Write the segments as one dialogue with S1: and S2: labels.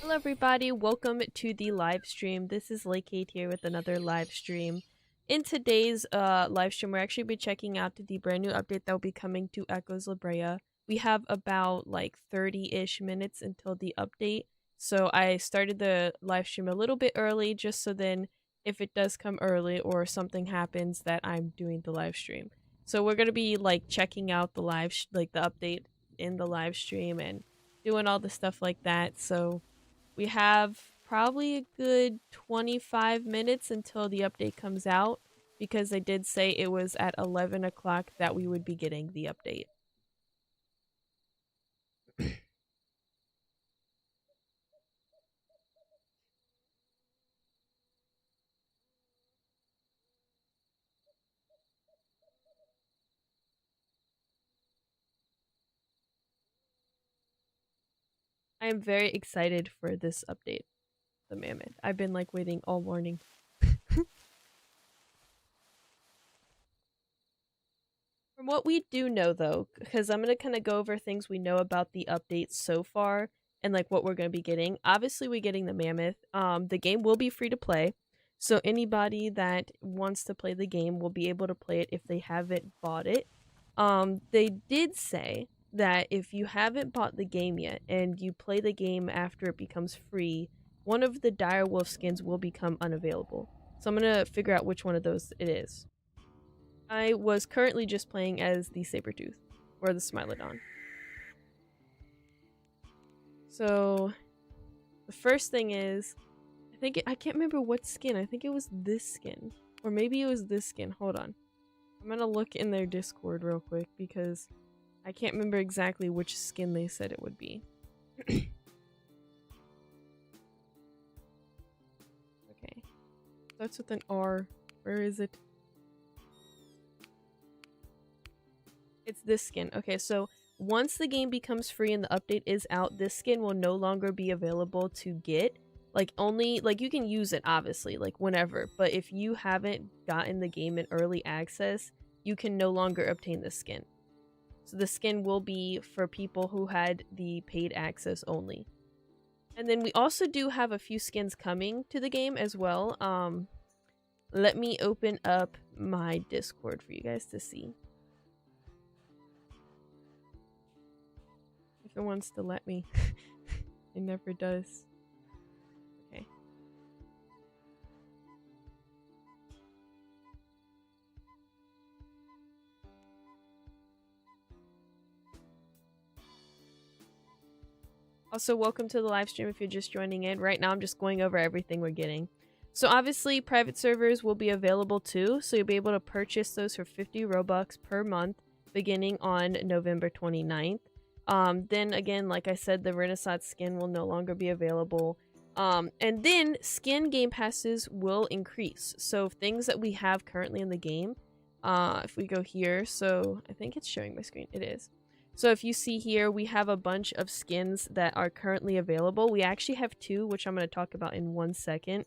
S1: Hello everybody, welcome to the live stream. This is Lakate here with another live stream. In today's live stream, we're actually be checking out the brand new update that will be coming to Echoes Brea. We have about like 30-ish minutes until the update, so I started the live stream a little bit early just so then if it does come early or something happens that I'm doing the live stream. So we're going to be like checking out the the update in the live stream and doing all the stuff like that. So we have probably a good 25 minutes until the update comes out because they did say it was at 11 o'clock that we would be getting the update. I am very excited for this update, the Mammoth. I've been like waiting all morning. From what we do know though, because I'm going to kind of go over things we know about the update so far and like what we're going to be getting. Obviously, we're getting the Mammoth. The game will be free to play. So anybody that wants to play the game will be able to play it if they haven't bought it. They did say that if you haven't bought the game yet and you play the game after it becomes free, one of the direwolf skins will become unavailable. So I'm going to figure out which one of those it is. I was currently just playing as the Sabretooth, or the Smilodon. So, the first thing is, I can't remember what skin, I think it was this skin. Or maybe it was this skin, hold on. I'm gonna look in their Discord real quick, because I can't remember exactly which skin they said it would be. Okay. Starts with an R. Where is it? It's this skin. Okay, so once the game becomes free and the update is out, this skin will no longer be available to get. Like, only, like, you can use it, obviously, like, whenever. But if you haven't gotten the game in early access, you can no longer obtain the skin. So the skin will be for people who had the paid access only. And then we also do have a few skins coming to the game as well. Let me open up my Discord for you guys to see. It wants to let me. It never does. Okay. Also, welcome to the live stream if you're just joining in. Right now, I'm just going over everything we're getting. So obviously, private servers will be available too, so you'll be able to purchase those for 50 Robux per month beginning on November 29th. Then again, like I said, the Renaissance skin will no longer be available. And then skin game passes will increase. So things that we have currently in the game, if we go here, so I think it's showing my screen. It is. So if you see here, we have a bunch of skins that are currently available. We actually have 2, which I'm going to talk about in 1 second.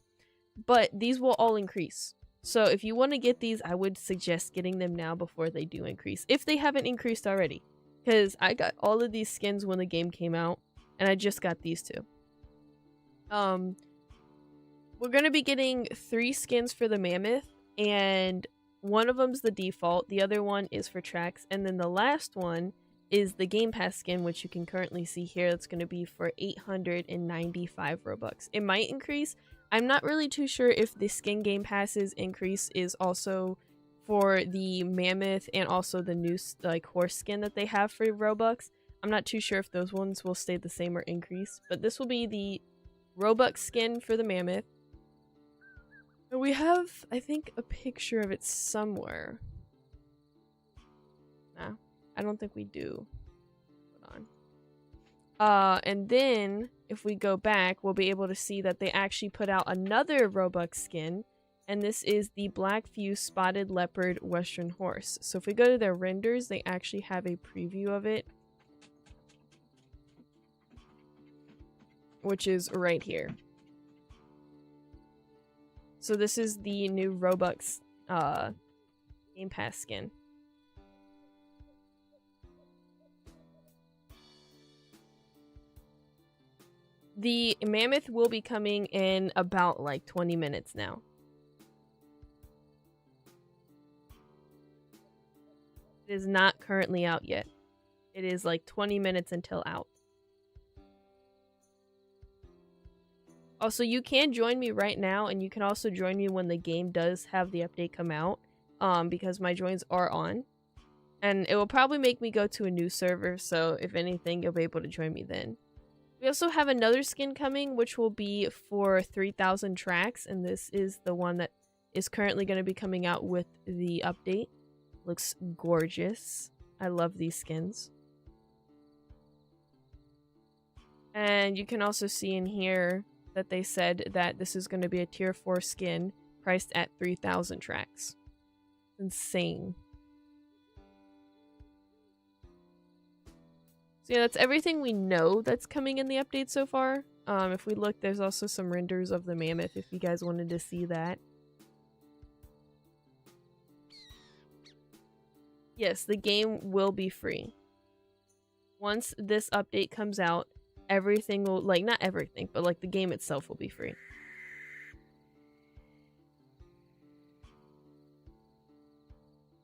S1: But these will all increase. So if you want to get these, I would suggest getting them now before they do increase. If they haven't increased already. Because I got all of these skins when the game came out. And I just got these 2. We're going to be getting 3 skins for the Mammoth. And one of them's the default. The other one is for tracks. And then the last one is the Game Pass skin, which you can currently see here. That's going to be for 895 Robux. It might increase. I'm not really too sure if the skin Game Passes increase is also for the Mammoth and also the new like horse skin that they have for Robux. I'm not too sure if those ones will stay the same or increase, but this will be the Robux skin for the Mammoth. And we have, I think, a picture of it somewhere. Nah, I don't think we do. Hold on. And then if we go back, we'll be able to see that they actually put out another Robux skin, and this is the Blackview Spotted Leopard Western Horse. So if we go to their renders, they actually have a preview of it, which is right here. So this is the new Robux Game Pass skin. The Mammoth will be coming in about like 20 minutes now. It is not currently out yet. It is like 20 minutes until out. Also, you can join me right now, and you can also join me when the game does have the update come out, because my joins are on. And it will probably make me go to a new server, so if anything, you'll be able to join me then. We also have another skin coming, which will be for 3,000 tracks, and this is the one that is currently going to be coming out with the update. Looks gorgeous. I love these skins. And you can also see in here that they said that this is going to be a tier 4 skin priced at 3,000 tracks. Insane. So yeah, that's everything we know that's coming in the update so far. If we look, there's also some renders of the Mammoth if you guys wanted to see that. Yes, the game will be free. Once this update comes out, everything will, like, not everything, but like the game itself will be free.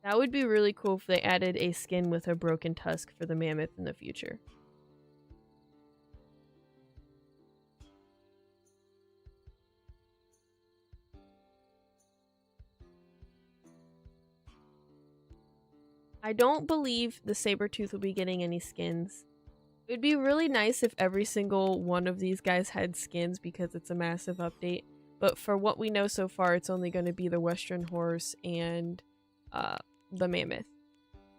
S1: That would be really cool if they added a skin with a broken tusk for the Mammoth in the future. I don't believe the Sabertooth will be getting any skins. It would be really nice if every single one of these guys had skins because it's a massive update. But for what we know so far, it's only going to be the Western Horse and the Mammoth.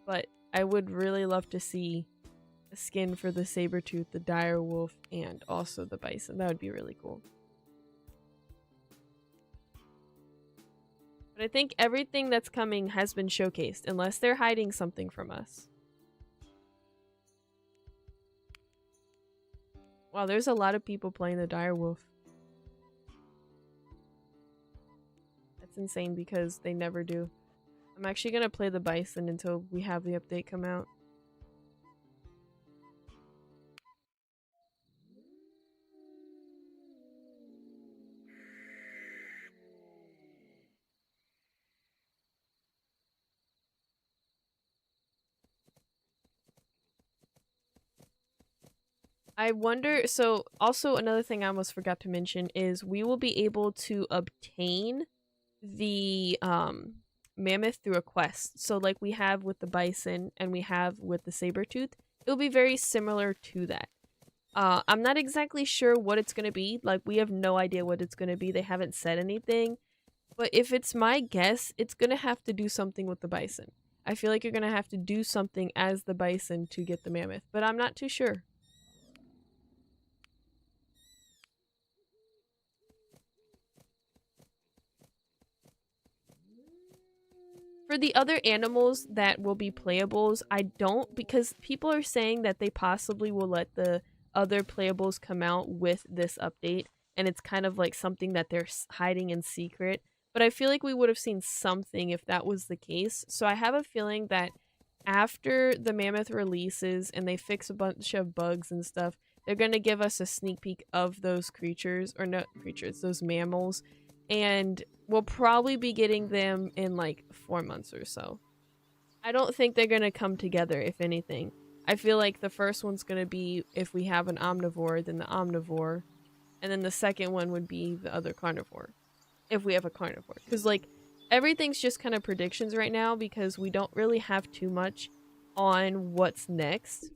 S1: But I would really love to see a skin for the Sabertooth, the Dire Wolf, and also the Bison. That would be really cool. But I think everything that's coming has been showcased, unless they're hiding something from us. Wow, there's a lot of people playing the Dire Wolf. That's insane because they never do. I'm actually gonna play the Bison until we have the update come out. I wonder, so also another thing I almost forgot to mention is we will be able to obtain the Mammoth through a quest. So like we have with the Bison and we have with the Sabertooth, it'll be very similar to that. I'm not exactly sure what it's going to be. Like, we have no idea what it's going to be. They haven't said anything. But if it's my guess, it's going to have to do something with the Bison. I feel like you're going to have to do something as the Bison to get the Mammoth. But I'm not too sure. For For the other animals that will be playables, I don't, because people are saying that they possibly will let the other playables come out with this update, and it's kind of like something that they're hiding in secret. But I feel like we would have seen something if that was the case. So I have a feeling that after the Mammoth releases and they fix a bunch of bugs and stuff, they're going to give us a sneak peek of those creatures, or not creatures, those mammals, and we'll probably be getting them in like 4 months or so. I don't think they're going to come together, if anything. I feel like the first one's going to be if we have an omnivore, then the omnivore, and then the second one would be the other carnivore, if we have a carnivore. Because, like, everything's just kind of predictions right now because we don't really have too much on what's next.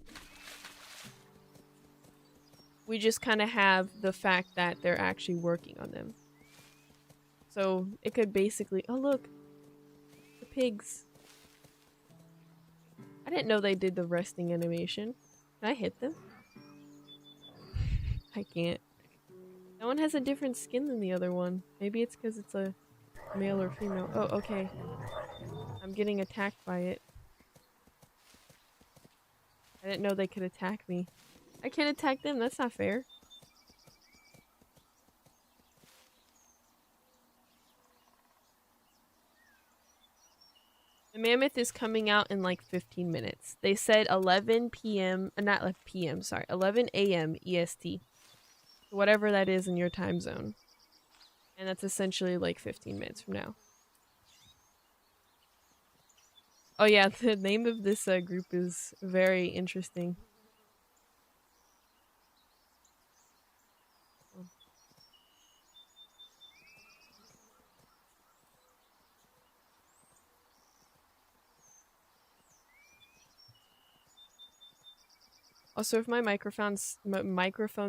S1: We just kind of have the fact that they're actually working on them. So it could basically... Oh, look! The pigs. I didn't know they did the resting animation. Can I hit them? I can't. That one has a different skin than the other one. Maybe it's because it's a male or female. Oh, okay. I'm getting attacked by it. I didn't know they could attack me. I can't attack them. That's not fair. The Mammoth is coming out in like 15 minutes. They said 11 p.m. Not 11 p.m. Sorry, 11 a.m. EST. Whatever that is in your time zone. And that's essentially like 15 minutes from now. Oh yeah, the name of this group is very interesting. Also, if my microphone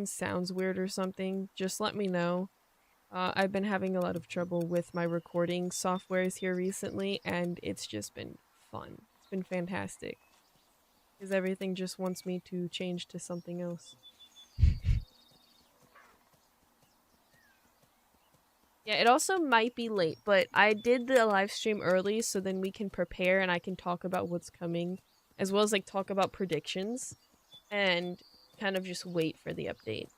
S1: sounds weird or something, just let me know. I've been having a lot of trouble with my recording softwares here recently, and it's just been fun. It's been fantastic. Because everything just wants me to change to something else. Yeah, it also might be late, but I did the live stream early so then we can prepare and I can talk about what's coming, as well as like talk about predictions and kind of just wait for the update.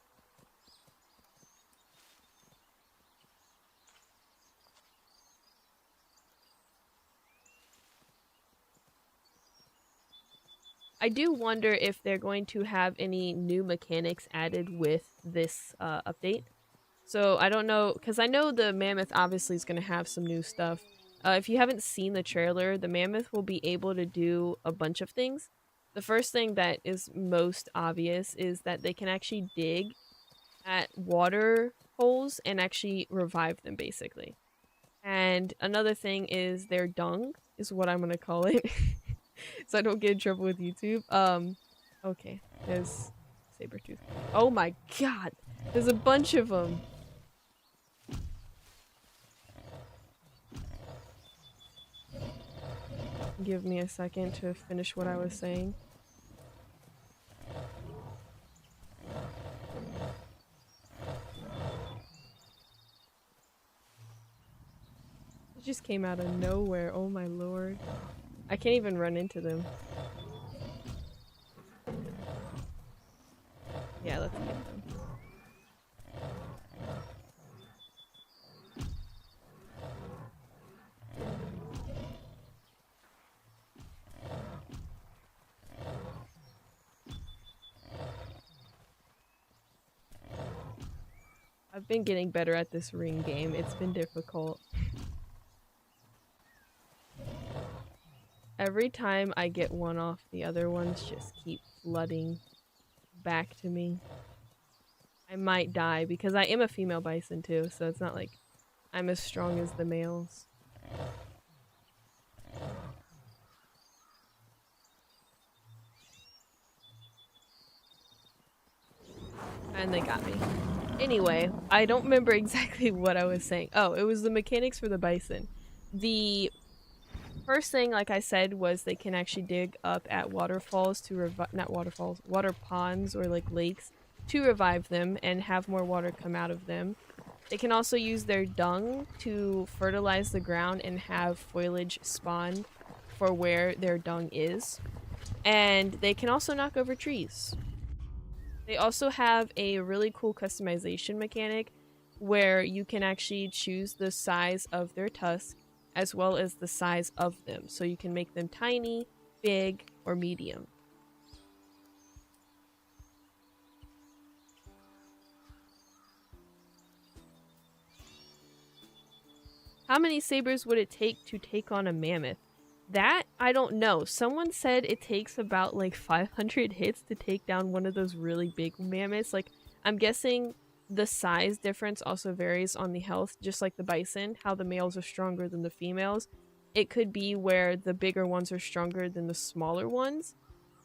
S1: I do wonder if they're going to have any new mechanics added with this update. So I don't know, because I know the Mammoth obviously is going to have some new stuff. If you haven't seen the trailer, the Mammoth will be able to do a bunch of things. The first thing that is most obvious is that they can actually dig at water holes and actually revive them, basically. And another thing is their dung, is what I'm going to call it. So I don't get in trouble with YouTube. Okay. There's Sabertooth. Oh my god! There's a bunch of them! Give me a second to finish what I was saying. It just came out of nowhere. Oh my lord. I can't even run into them. Yeah, let's get them. I've been getting better at this ring game. It's been difficult. Every time I get one off, the other ones just keep flooding back to me. I might die because I am a female bison too, so it's not like I'm as strong as the males. And they got me. Anyway, I don't remember exactly what I was saying. Oh, it was the mechanics for the bison. The first thing, like I said, was they can actually dig up at waterfalls to revive, not waterfalls, water ponds or like lakes to revive them and have more water come out of them. They can also use their dung to fertilize the ground and have foliage spawn for where their dung is. And they can also knock over trees. They also have a really cool customization mechanic where you can actually choose the size of their tusk as well as the size of them. So you can make them tiny, big, or medium. How many sabers would it take to take on a mammoth? That, I don't know. Someone said it takes about like 500 hits to take down one of those really big mammoths. Like, I'm guessing the size difference also varies on the health, just like the bison, how the males are stronger than the females. It could be where the bigger ones are stronger than the smaller ones.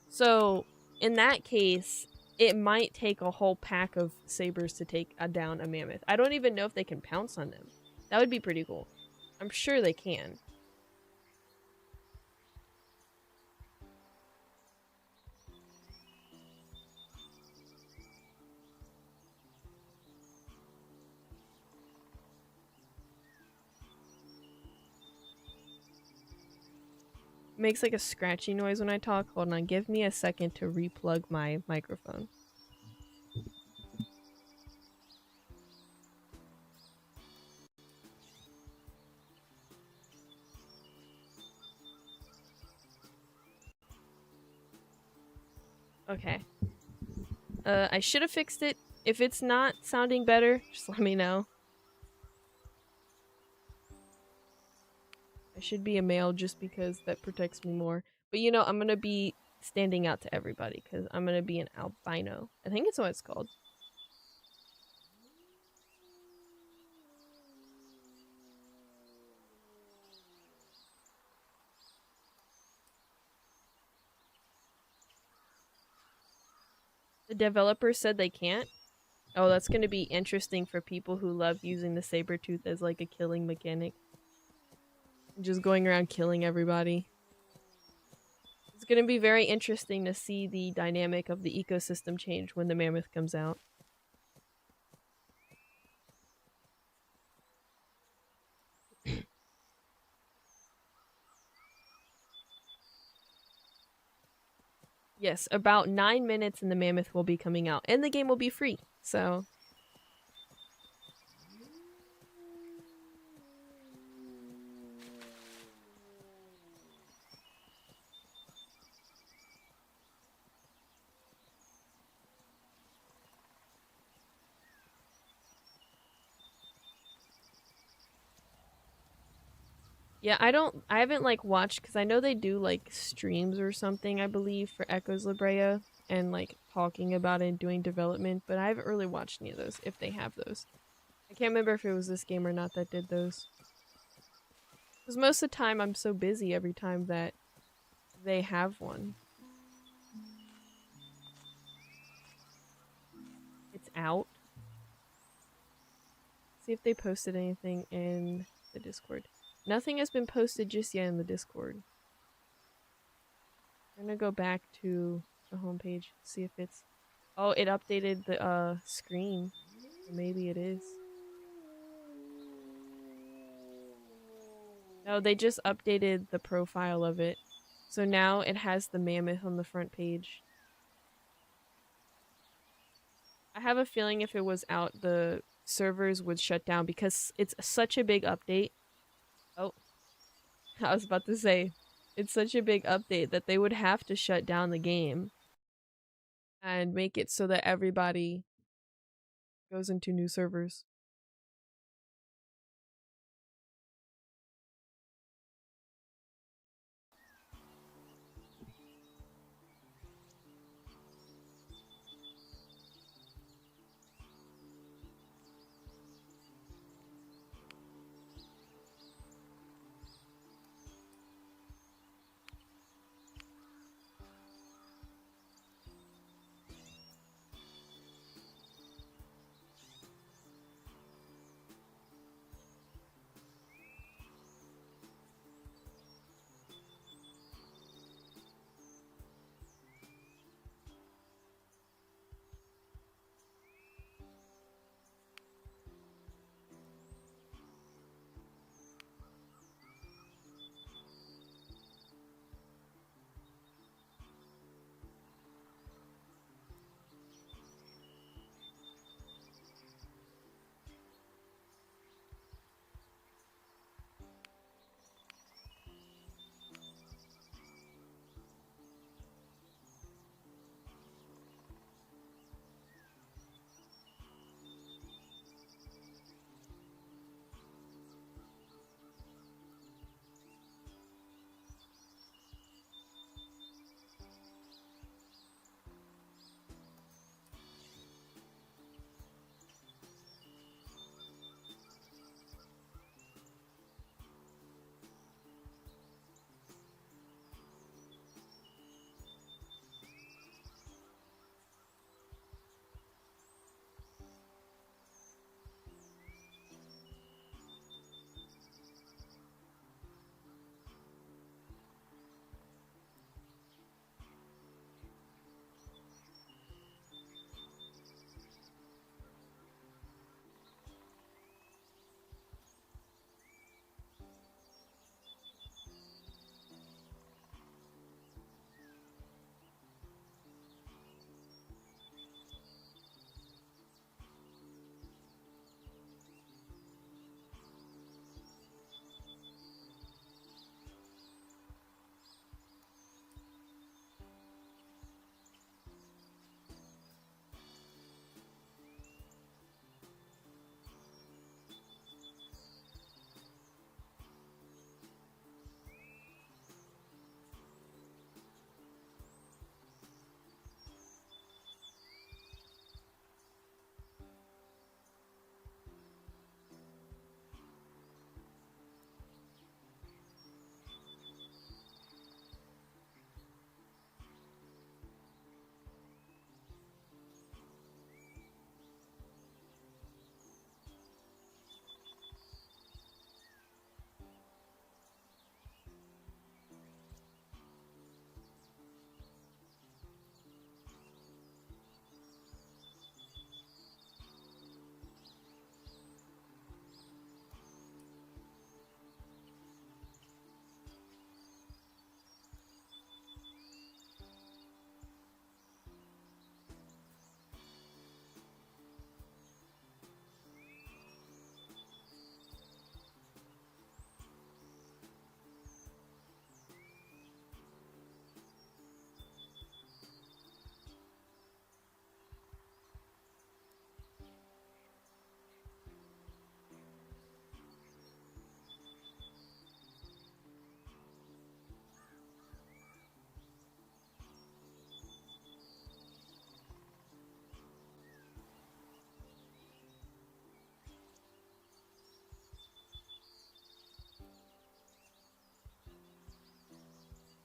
S1: So, in that case, it might take a whole pack of sabers to take down a mammoth. I don't even know if they can pounce on them. That would be pretty cool. I'm sure they can. Makes like a scratchy noise when I talk. Hold on, give me a second to replug my microphone. Okay. I should have fixed it. If it's not sounding better, just let me know. I should be a male just because that protects me more. But you know, I'm gonna be standing out to everybody because I'm gonna be an albino. I think it's what it's called. The developer said they can't. Oh, that's gonna be interesting for people who love using the saber tooth as like a killing mechanic. Just going around killing everybody. It's gonna be very interesting to see the dynamic of the ecosystem change when the mammoth comes out. Yes, about 9 minutes and the mammoth will be coming out. And the game will be free, so... Yeah, I haven't, like, watched, because I know they do, like, streams or something, I believe, for Echoes Brea, and, like, talking about it and doing development, but I haven't really watched any of those, if they have those. I can't remember if it was this game or not that did those. Because most of the time, I'm so busy every time that they have one. It's out. See if they posted anything in the Discord. Nothing has been posted just yet in the Discord. I'm gonna go back to the homepage, see if it's... Oh, it updated the screen. Maybe it is. No, they just updated the profile of it. So now it has the mammoth on the front page. I have a feeling if it was out, the servers would shut down because it's such a big update. Oh, I was about to say, it's such a big update that they would have to shut down the game and make it so that everybody goes into new servers.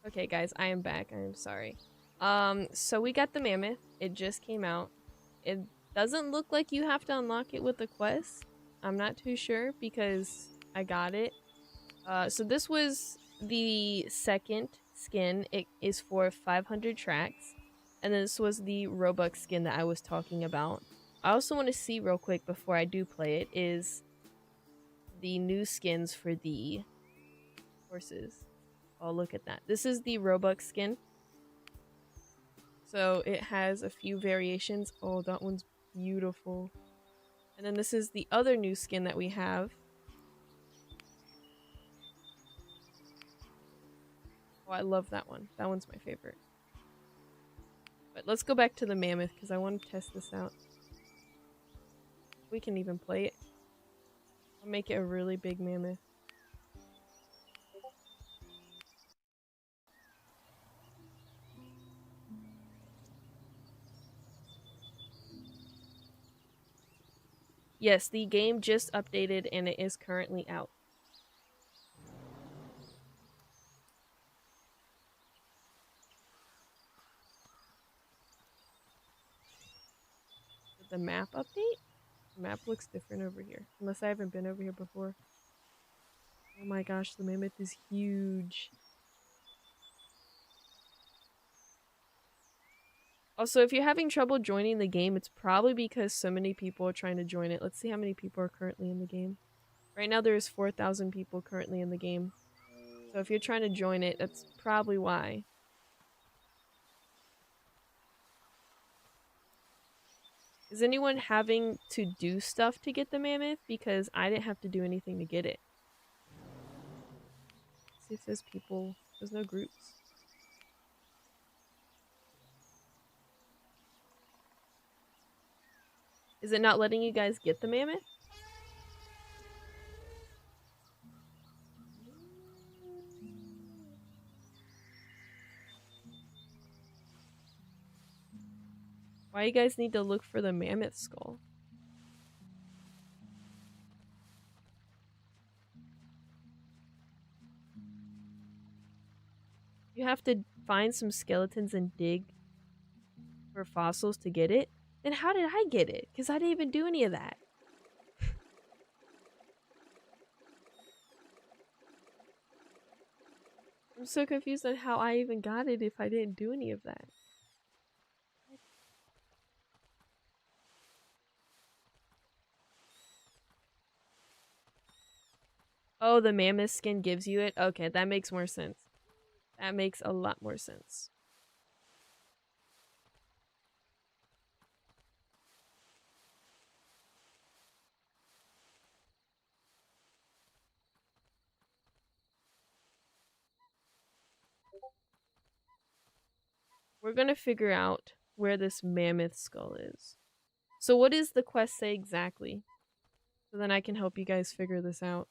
S1: Okay, guys, I am back. I am sorry. So we got the mammoth. It just came out. It doesn't look like you have to unlock it with a quest. I'm not too sure because I got it. So this was the second skin. It is for 500 tracks. And then this was the Robux skin that I was talking about. I also want to see real quick before I do play it is the new skins for the horses. Oh, look at that. This is the Robux skin. So it has a few variations. Oh, that one's beautiful. And then this is the other new skin that we have. Oh, I love that one. That one's my favorite. But let's go back to the mammoth because I want to test this out. We can even play it. I'll make it a really big mammoth. Yes, the game just updated and it is currently out. Did the map update? The map looks different over here. Unless I haven't been over here before. Oh my gosh, the mammoth is huge. Also, if you're having trouble joining the game, it's probably because so many people are trying to join it. Let's see how many people are currently in the game. Right now there's 4,000 people currently in the game. So if you're trying to join it, that's probably why. Is anyone having to do stuff to get the mammoth? Because I didn't have to do anything to get it. Let's see if there's people. There's no groups. Is it not letting you guys get the mammoth? Why you guys need to look for the mammoth skull? You have to find some skeletons and dig for fossils to get it? Then how did I get it? Because I didn't even do any of that. I'm so confused on how I even got it if I didn't do any of that. Oh, the mammoth skin gives you it? Okay, that makes more sense. That makes a lot more sense. We're gonna figure out where this mammoth skull is. So what does the quest say exactly? So then I can help you guys figure this out.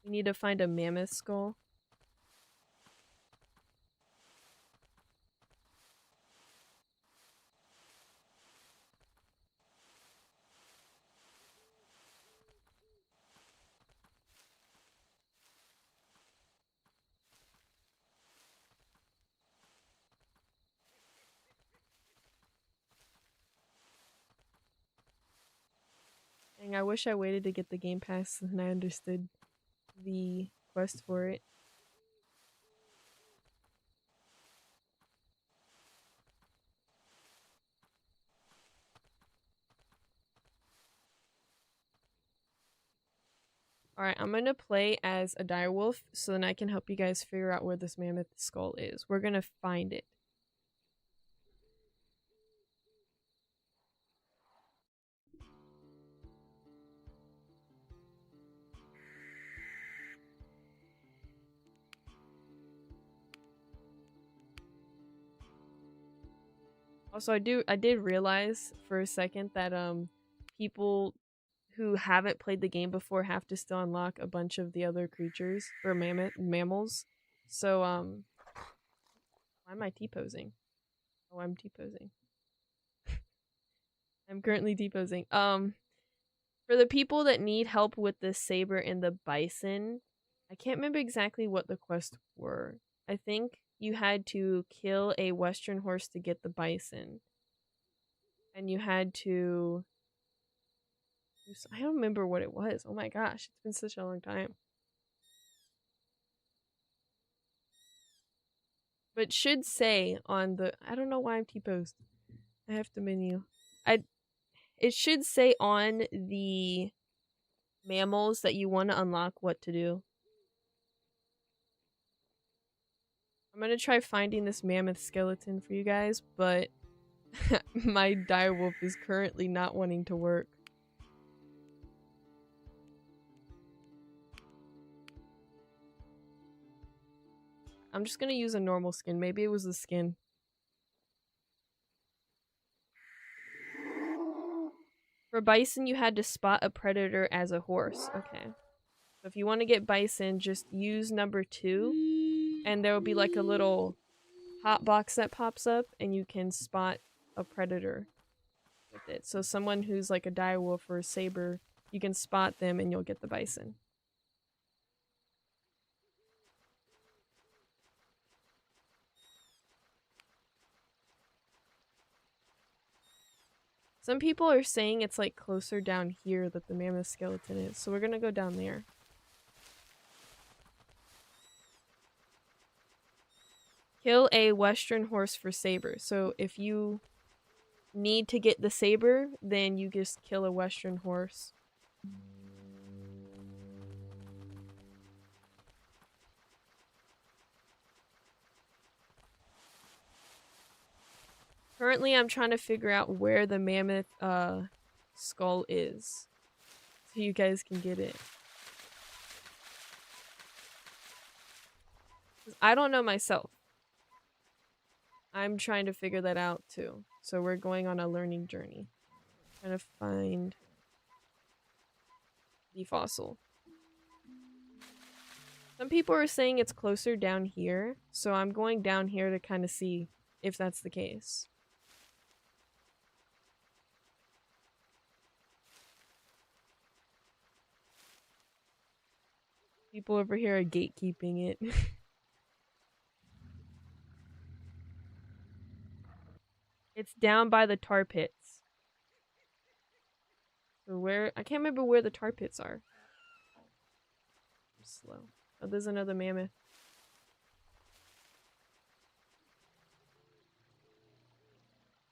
S1: We need to find a mammoth skull. Dang, I wish I waited to get the game pass and I understood the quest for it. Alright, I'm gonna play as a direwolf so then I can help you guys figure out where this mammoth skull is. We're gonna find it. Also, I did realize for a second that people who haven't played the game before have to still unlock a bunch of the other creatures or mammals. So Why am I T-posing? Oh, I'm T-posing. I'm currently T-posing. For the people that need help with the saber and the bison, I can't remember exactly what the quests were. I think you had to kill a western horse to get the bison. And you had to... I don't remember what it was. Oh my gosh, it's been such a long time. But should say on the... I don't know why I'm T-posed. I have the menu. It should say on the mammals that you want to unlock what to do. I'm gonna try finding this mammoth skeleton for you guys, but my direwolf is currently not wanting to work. I'm just gonna use a normal skin. Maybe it was the skin. For bison, you had to spot a predator as a horse. Okay. So if you want to get bison, just use number 2, and there will be like a little hot box that pops up, and you can spot a predator with it. So someone who's like a direwolf or a saber, you can spot them and you'll get the bison. Some people are saying it's like closer down here that the mammoth skeleton is, so we're gonna go down there. Kill a western horse for saber. So if you need to get the saber, then you just kill a western horse. Currently, I'm trying to figure out where the mammoth skull is, so you guys can get it. I don't know myself. I'm trying to figure that out too. So we're going on a learning journey. Trying to find the fossil. Some people are saying it's closer down here, so I'm going down here to kind of see if that's the case. People over here are gatekeeping it. It's down by the tar pits. So where... I can't remember where the tar pits are. I'm slow. Oh, there's another mammoth.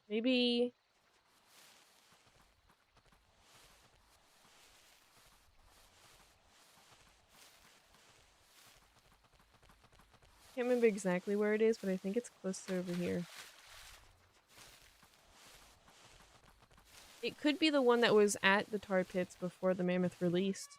S1: Maybe... can't remember exactly where it is, but I think it's close to over here. It could be the one that was at the tar pits before the mammoth released.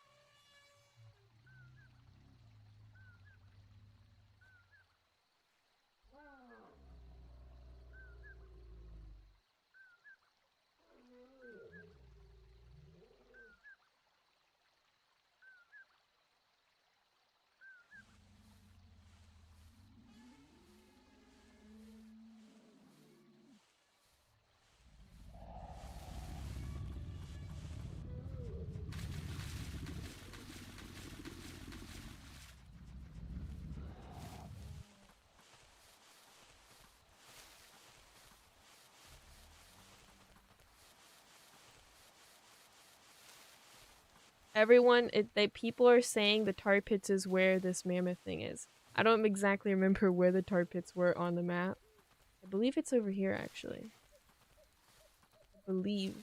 S1: Everyone, people are saying the tar pits is where this mammoth thing is. I don't exactly remember where the tar pits were on the map. I believe it's over here, actually. I believe.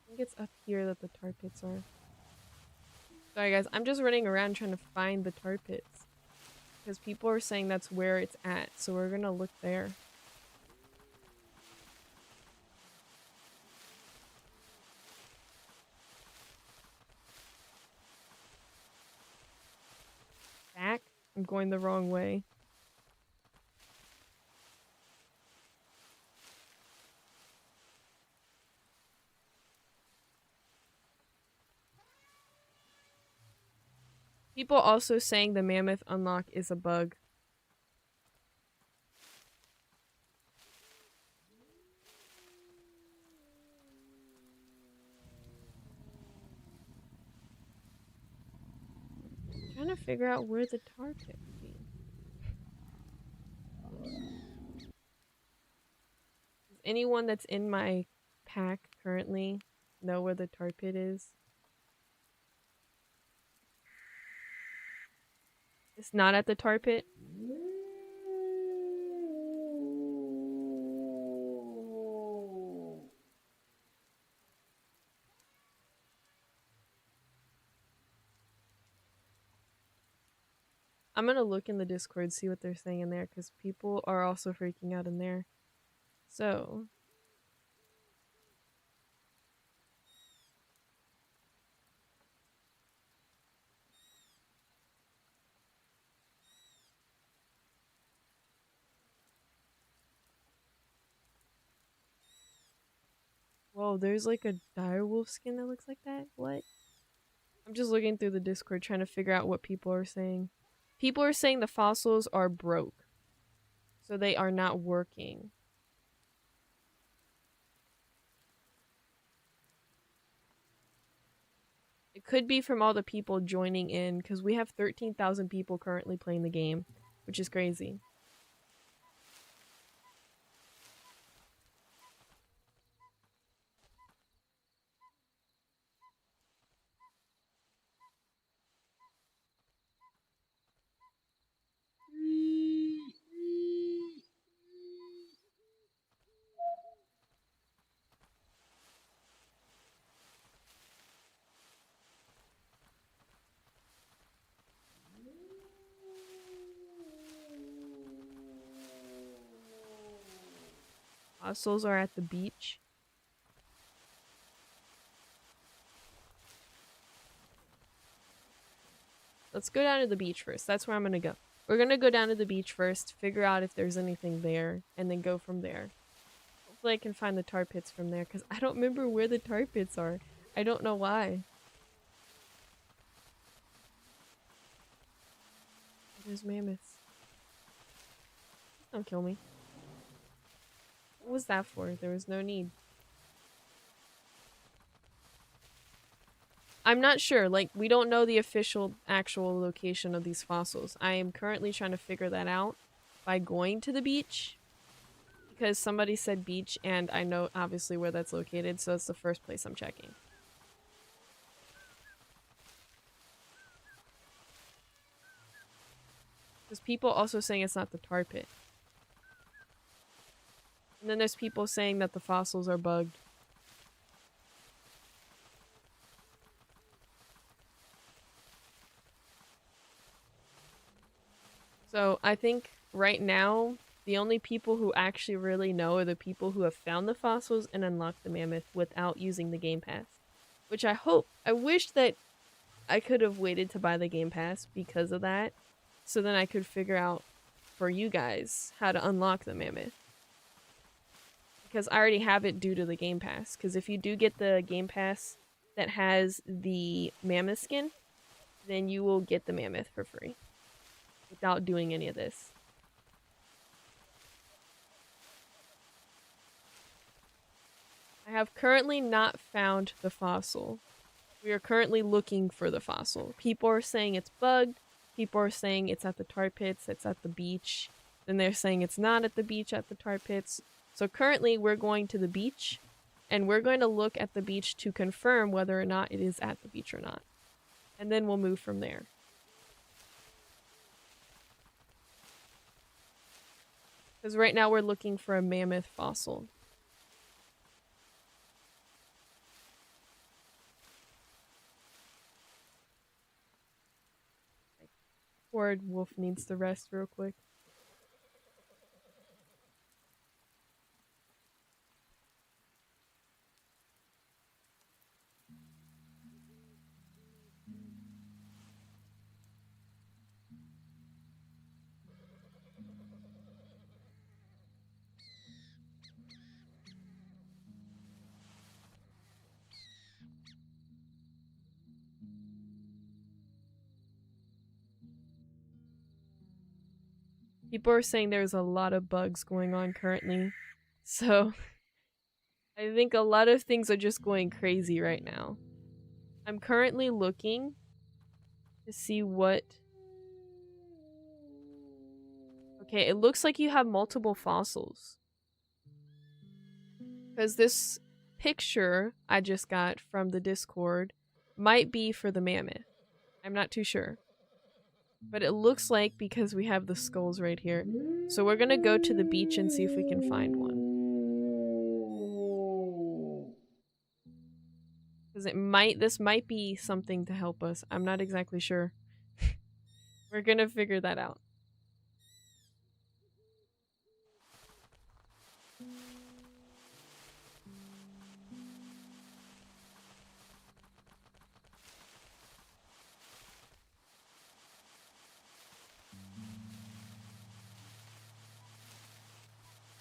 S1: I think it's up here that the tar pits are. Sorry guys, I'm just running around trying to find the tar pits. Because people are saying that's where it's at, so we're gonna look there. Back? I'm going the wrong way. People also saying the mammoth unlock is a bug. Trying to figure out where the tar pit would be. Does anyone that's in my pack currently know where the tar pit is? It's not at the tar pit. I'm gonna look in the Discord, see what they're saying in there, because people are also freaking out in there. So. Whoa, there's like a direwolf skin that looks like that? What? I'm just looking through the Discord trying to figure out what people are saying. People are saying the fossils are broke. So they are not working. It could be from all the people joining in, because we have 13,000 people currently playing the game, which is crazy. Fossils are at the beach. Let's go down to the beach first. That's where I'm gonna go. We're gonna go down to the beach first, figure out if there's anything there, and then go from there. Hopefully I can find the tar pits from there, because I don't remember where the tar pits are. I don't know why. There's mammoths. Don't kill me. What was that for? There was no need. I'm not sure. Like, we don't know the official actual location of these fossils. I am currently trying to figure that out by going to the beach. Because somebody said beach, and I know obviously where that's located, so it's the first place I'm checking. There's people also saying it's not the tar pit. And then there's people saying that the fossils are bugged. So I think right now, the only people who actually really know are the people who have found the fossils and unlocked the mammoth without using the game pass. Which I wish that I could have waited to buy the game pass because of that. So then I could figure out for you guys how to unlock the mammoth. Because I already have it due to the game pass. Because if you do get the game pass that has the mammoth skin, then you will get the mammoth for free. Without doing any of this. I have currently not found the fossil. We are currently looking for the fossil. People are saying it's bugged. People are saying it's at the tar pits, it's at the beach. Then they're saying it's not at the beach, at the tar pits. So currently we're going to the beach, and we're going to look at the beach to confirm whether or not it is at the beach or not. And then we'll move from there. Because right now we're looking for a mammoth fossil. Poor wolf needs to rest real quick. People are saying there's a lot of bugs going on currently. So I think a lot of things are just going crazy right now. I'm currently looking to see what... Okay, it looks like you have multiple fossils. Because this picture I just got from the Discord might be for the mammoth. I'm not too sure. But it looks like because we have the skulls right here. So we're gonna go to the beach and see if we can find one. Because this might be something to help us. I'm not exactly sure. We're gonna figure that out.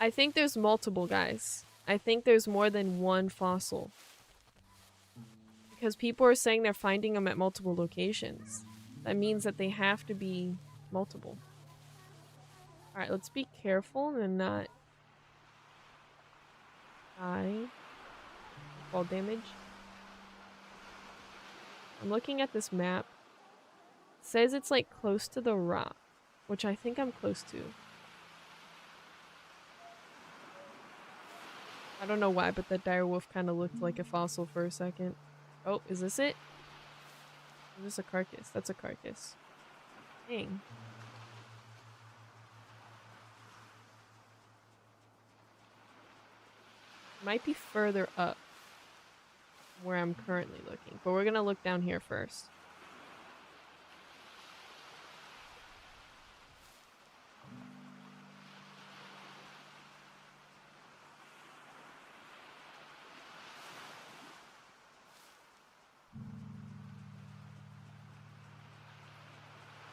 S1: I think there's multiple, guys. I think there's more than one fossil. Because people are saying they're finding them at multiple locations. That means that they have to be multiple. Alright, let's be careful and not die. Fall damage. I'm looking at this map. It says it's like close to the rock, which I think I'm close to. I don't know why, but that dire wolf kind of looked like a fossil for a second. Oh, is this it? Is this a carcass? That's a carcass. Dang. Might be further up where I'm currently looking, but we're gonna look down here first.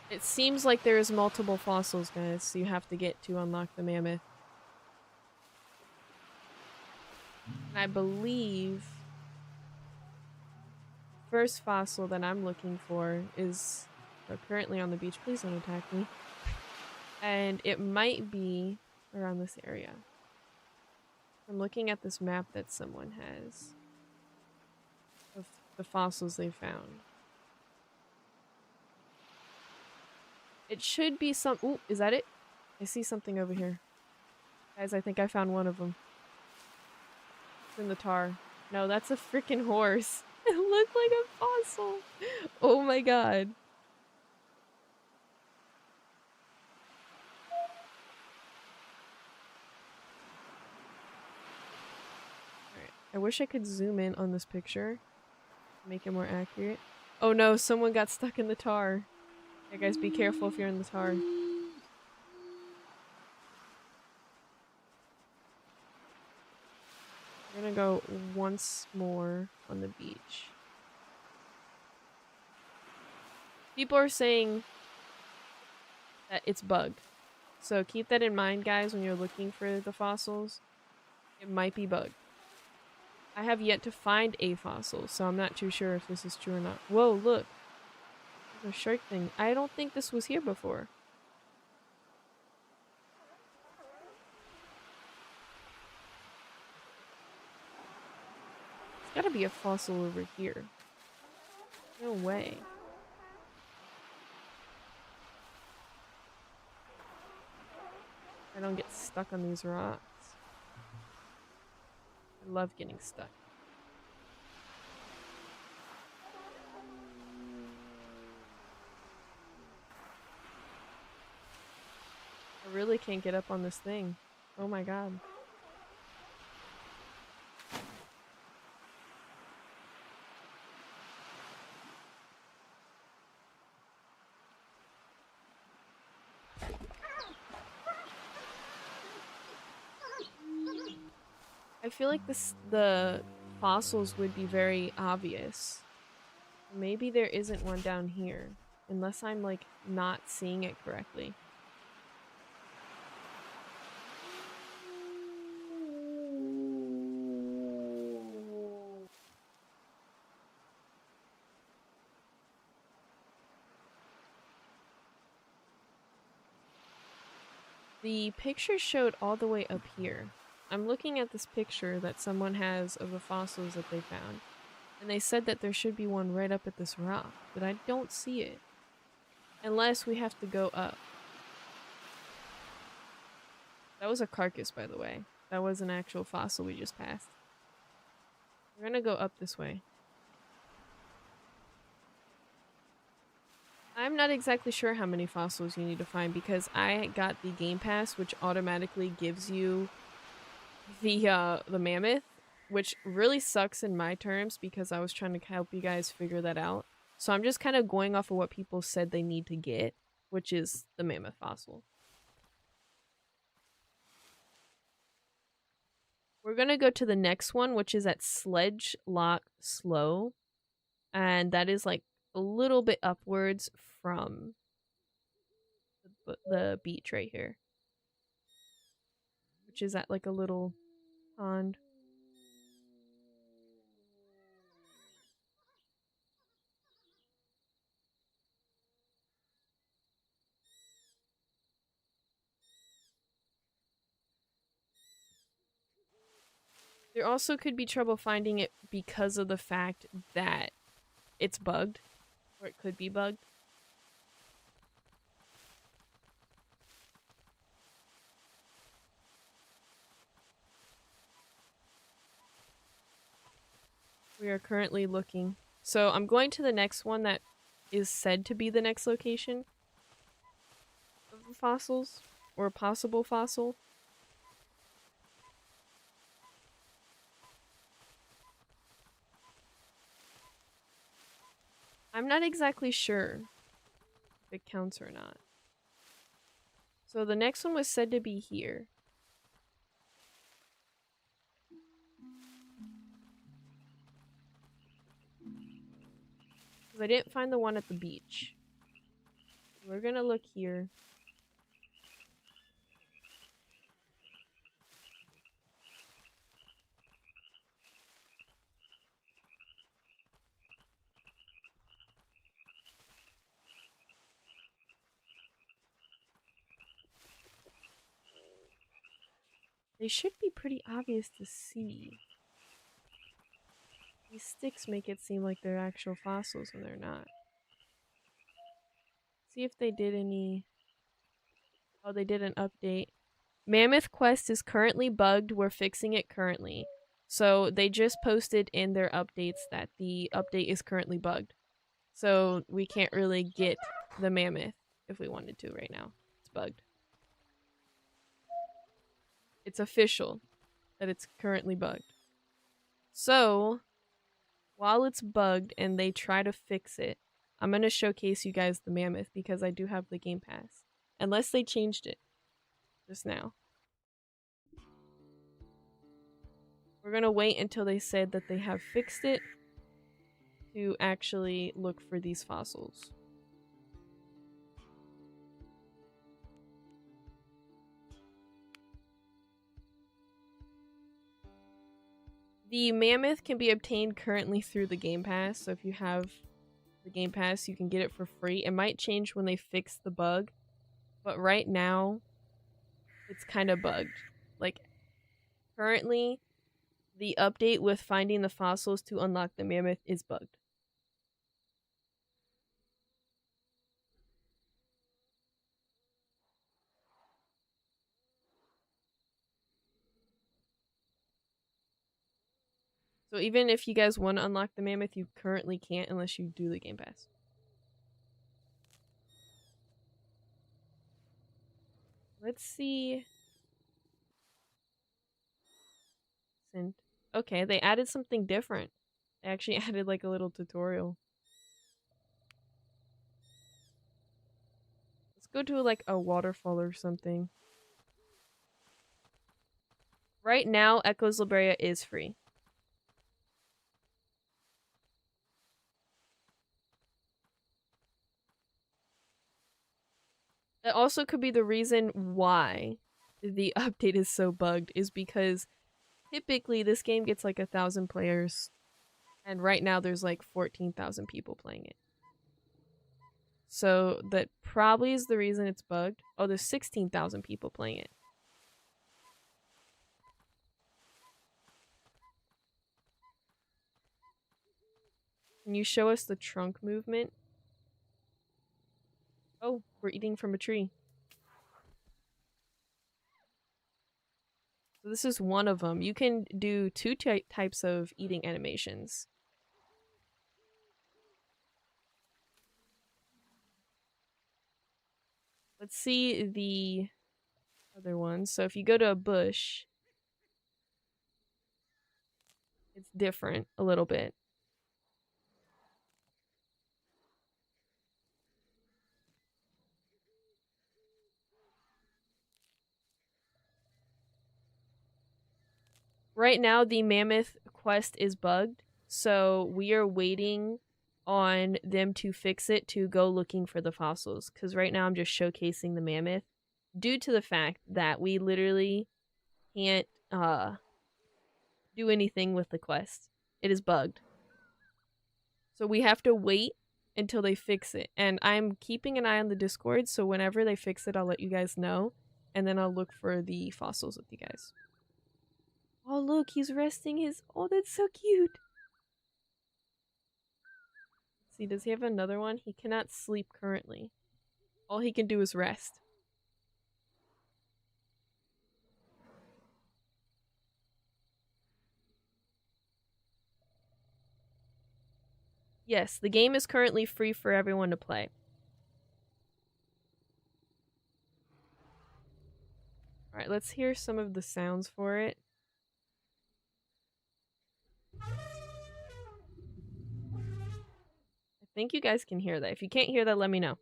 S1: It seems like there's multiple fossils, guys, so you have to get to unlock the mammoth. And I believe the first fossil that I'm looking for is currently on the beach. Please don't attack me. And it might be around this area. I'm looking at this map that someone has of the fossils they found. It should be some... Ooh, is that it? I see something over here. Guys, I think I found one of them. It's in the tar. No, that's a freaking horse. It looked like a fossil. Oh my god. Alright. I wish I could zoom in on this picture. Make it more accurate. Oh no, someone got stuck in the tar. Yeah, guys, be careful if you're in the tar. We're gonna go once more on the beach. People are saying that it's bugged. So keep that in mind, guys, when you're looking for the fossils. It might be bugged. I have yet to find a fossil, so I'm not too sure if this is true or not. Whoa, look. There's a shark thing. I don't think this was here before. There's gotta be a fossil over here. No way. I don't get stuck on these rocks. I love getting stuck. I really can't get up on this thing. Oh my god. I feel like the fossils would be very obvious. Maybe there isn't one down here. Unless I'm like not seeing it correctly. The picture showed all the way up here. I'm looking at this picture that someone has of the fossils that they found. And they said that there should be one right up at this rock, but I don't see it. Unless we have to go up. That was a carcass, by the way. That was an actual fossil we just passed. We're gonna go up this way. I'm not exactly sure how many fossils you need to find because I got the Game Pass, which automatically gives you the mammoth, which really sucks in my terms because I was trying to help you guys figure that out. So I'm just kind of going off of what people said they need to get, which is the mammoth fossil. We're gonna go to the next one, which is at Sledge Lock Slow. And that is like a little bit upwards from the beach right here. Which is at like a little pond. There also could be trouble finding it because of the fact that it's bugged. Or it could be bugged. We are currently looking. So I'm going to the next one that is said to be the next location of the fossils. Or a possible fossil. I'm not exactly sure if it counts or not. So the next one was said to be here. Because I didn't find the one at the beach. We're gonna look here. They should be pretty obvious to see. These sticks make it seem like they're actual fossils when they're not. See if they did any... Oh, they did an update. Mammoth Quest is currently bugged. We're fixing it currently. So they just posted in their updates that the update is currently bugged. So we can't really get the mammoth if we wanted to right now. It's bugged. It's official that it's currently bugged. So, while it's bugged and they try to fix it, I'm going to showcase you guys the mammoth because I do have the Game Pass. Unless they changed it just now. We're going to wait until they said that they have fixed it to actually look for these fossils. The mammoth can be obtained currently through the Game Pass, so if you have the Game Pass, you can get it for free. It might change when they fix the bug, but right now, it's kind of bugged. Like, currently, the update with finding the fossils to unlock the mammoth is bugged. So even if you guys want to unlock the mammoth, you currently can't unless you do the Game Pass. Let's see. Okay, they added something different. They actually added like a little tutorial. Let's go to like a waterfall or something. Right now, Echoes of Brea is free. It also could be the reason why the update is so bugged is because typically this game gets like 1,000 players and right now there's like 14,000 people playing it. So that probably is the reason it's bugged. Oh, there's 16,000 people playing it. Can you show us the trunk movement? Oh, we're eating from a tree. So this is one of them. You can do two types of eating animations. Let's see the other one. So if you go to a bush, it's different a little bit. Right now, the Mammoth quest is bugged, so we are waiting on them to fix it to go looking for the fossils. Because right now I'm just showcasing the Mammoth due to the fact that we literally can't do anything with the quest. It is bugged. So we have to wait until they fix it. And I'm keeping an eye on the Discord, so whenever they fix it, I'll let you guys know. And then I'll look for the fossils with you guys. Oh, look, he's resting his... Oh, that's so cute. Let's see, does he have another one? He cannot sleep currently. All he can do is rest. Yes, the game is currently free for everyone to play. Alright, let's hear some of the sounds for it. I think you guys can hear that. If you can't hear that, let me know.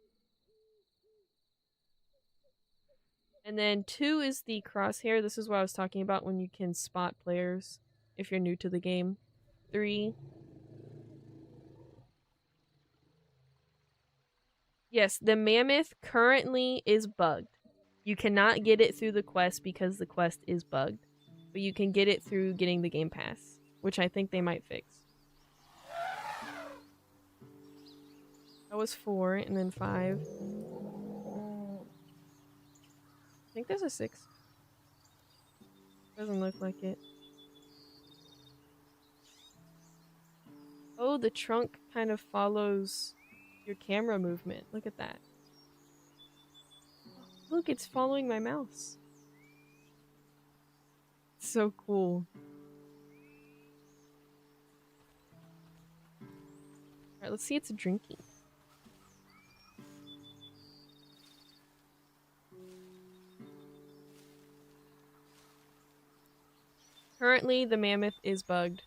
S1: And then 2 is the crosshair. This is what I was talking about when you can spot players if you're new to the game. 3. Yes, the Mammoth currently is bugged. You cannot get it through the quest because the quest is bugged. But you can get it through getting the Game Pass, which I think they might fix. That was 4, and then 5. I think there's a 6. Doesn't look like it. Oh, the trunk kind of follows your camera movement. Look at that. Look, it's following my mouse. It's so cool. Alright, let's see it's drinking. Currently, the Mammoth is bugged.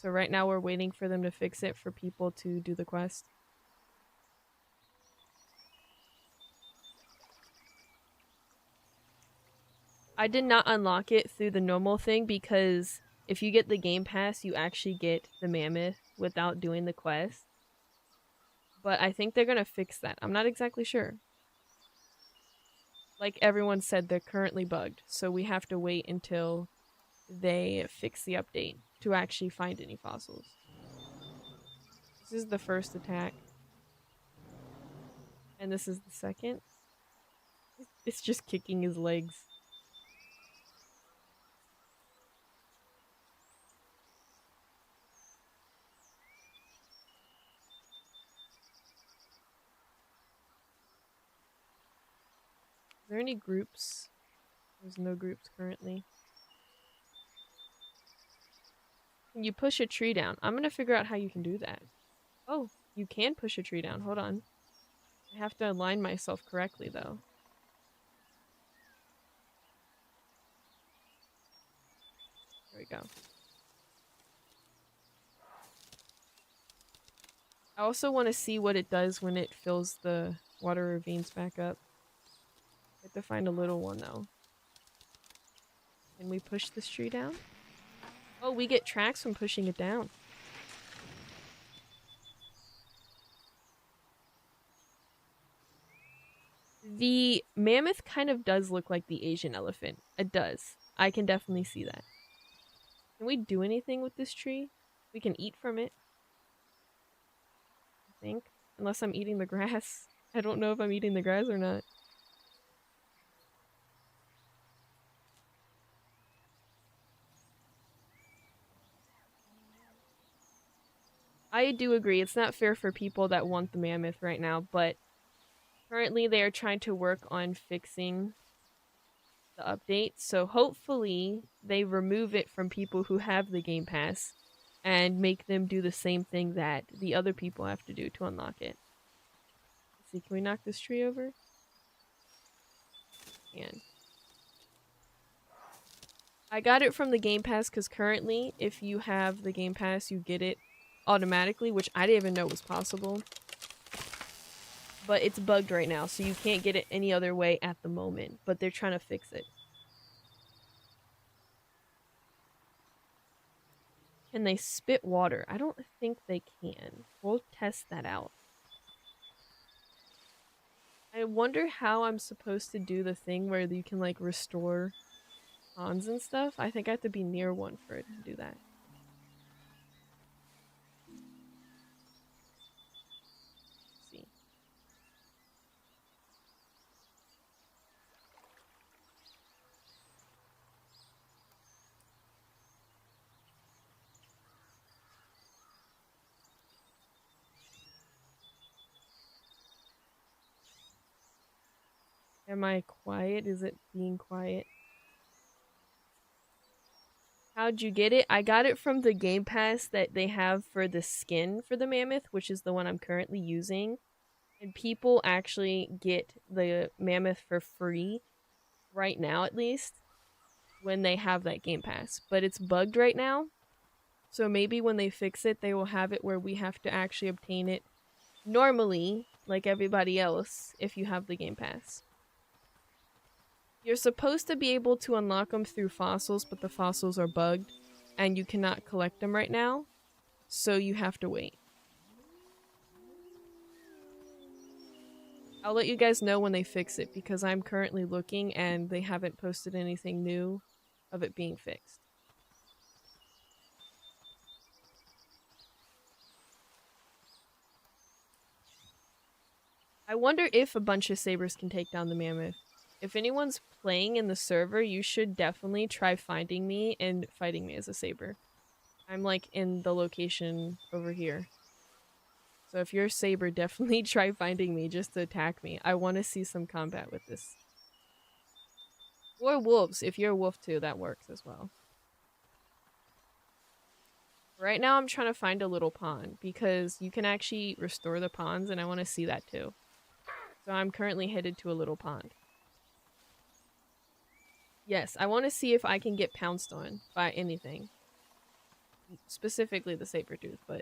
S1: So right now we're waiting for them to fix it for people to do the quest. I did not unlock it through the normal thing because if you get the Game Pass, you actually get the Mammoth without doing the quest. But I think they're gonna fix that. I'm not exactly sure. Like everyone said, they're currently bugged. So we have to wait until they fix the update to actually find any fossils. This is the first attack. And this is the second. It's just kicking his legs. Is there any groups? There's no groups currently. Can you push a tree down? I'm gonna figure out how you can do that. Oh, you can push a tree down. Hold on. I have to align myself correctly, though. There we go. I also want to see what it does when it fills the water ravines back up. I have to find a little one, though. Can we push this tree down? Oh, we get tracks from pushing it down. The mammoth kind of does look like the Asian elephant. It does. I can definitely see that. Can we do anything with this tree? We can eat from it. I think. Unless I'm eating the grass. I don't know if I'm eating the grass or not. I do agree. It's not fair for people that want the mammoth right now, but currently they are trying to work on fixing the update. So hopefully they remove it from people who have the Game Pass and make them do the same thing that the other people have to do to unlock it. Let's see, can we knock this tree over? And I got it from the Game Pass because currently, if you have the Game Pass, you get it automatically, which I didn't even know was possible. But it's bugged right now, so you can't get it any other way at the moment. But they're trying to fix it. Can they spit water? I don't think they can. We'll test that out. I wonder how I'm supposed to do the thing where you can, like, restore ponds and stuff. I think I have to be near one for it to do that. Let's see. Am I quiet? Is it being quiet? How'd you get it? I got it from the Game Pass that they have for the skin for the Mammoth, which is the one I'm currently using. And people actually get the Mammoth for free, right now at least, when they have that Game Pass. But it's bugged right now, so maybe when they fix it, they will have it where we have to actually obtain it normally, like everybody else, if you have the Game Pass. You're supposed to be able to unlock them through fossils, but the fossils are bugged, and you cannot collect them right now, so you have to wait. I'll let you guys know when they fix it, because I'm currently looking, and they haven't posted anything new of it being fixed. I wonder if a bunch of sabers can take down the mammoth. If anyone's playing in the server, you should definitely try finding me and fighting me as a saber. I'm like in the location over here. So if you're a saber, definitely try finding me just to attack me. I want to see some combat with this. Or wolves. If you're a wolf too, that works as well. Right now I'm trying to find a little pond because you can actually restore the ponds and I want to see that too. So I'm currently headed to a little pond. Yes, I want to see if I can get pounced on by anything. Specifically the saber tooth, but...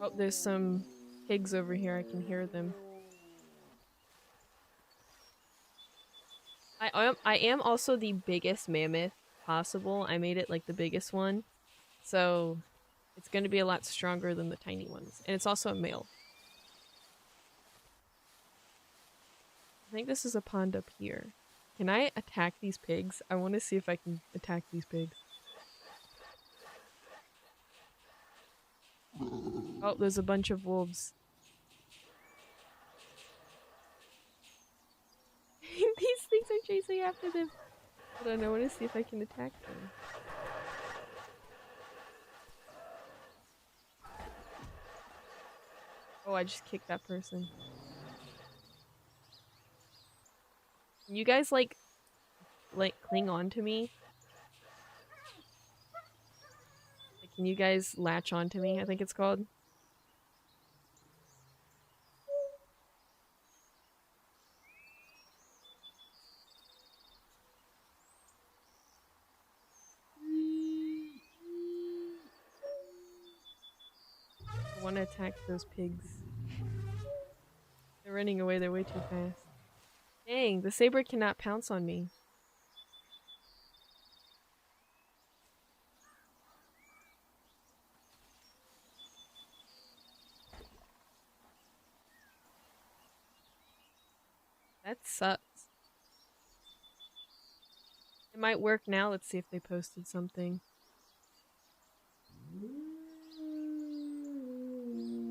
S1: Oh, there's some pigs over here. I can hear them. I am also the biggest mammoth possible. I made it like the biggest one. So it's going to be a lot stronger than the tiny ones. And it's also a male. I think this is a pond up here. Can I attack these pigs? I want to see if I can attack these pigs. Oh, there's a bunch of wolves. These things are chasing after them. Hold on, I want to see if I can attack them. Oh, I just kicked that person. Can you guys, like cling on to me? Like, can you guys latch on to me, I think it's called? I want to attack those pigs. They're running away, they're way too fast. Dang, the saber cannot pounce on me. That sucks. It might work now. Let's see if they posted something.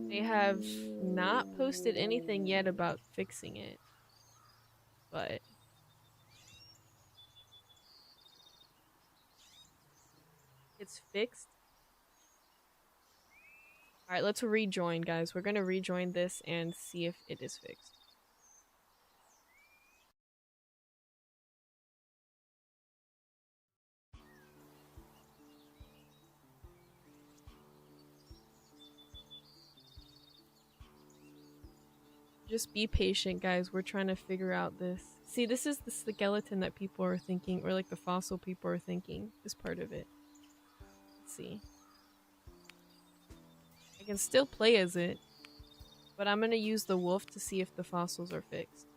S1: They have not posted anything yet about fixing it. But it's fixed. Alright, let's rejoin, guys. We're gonna rejoin this and see if it is fixed. Just be patient, guys. We're trying to figure out this. See, this is the skeleton that people are thinking, or like the fossil people are thinking is part of it. Let's see. I can still play as it, but I'm gonna use the wolf to see if the fossils are fixed.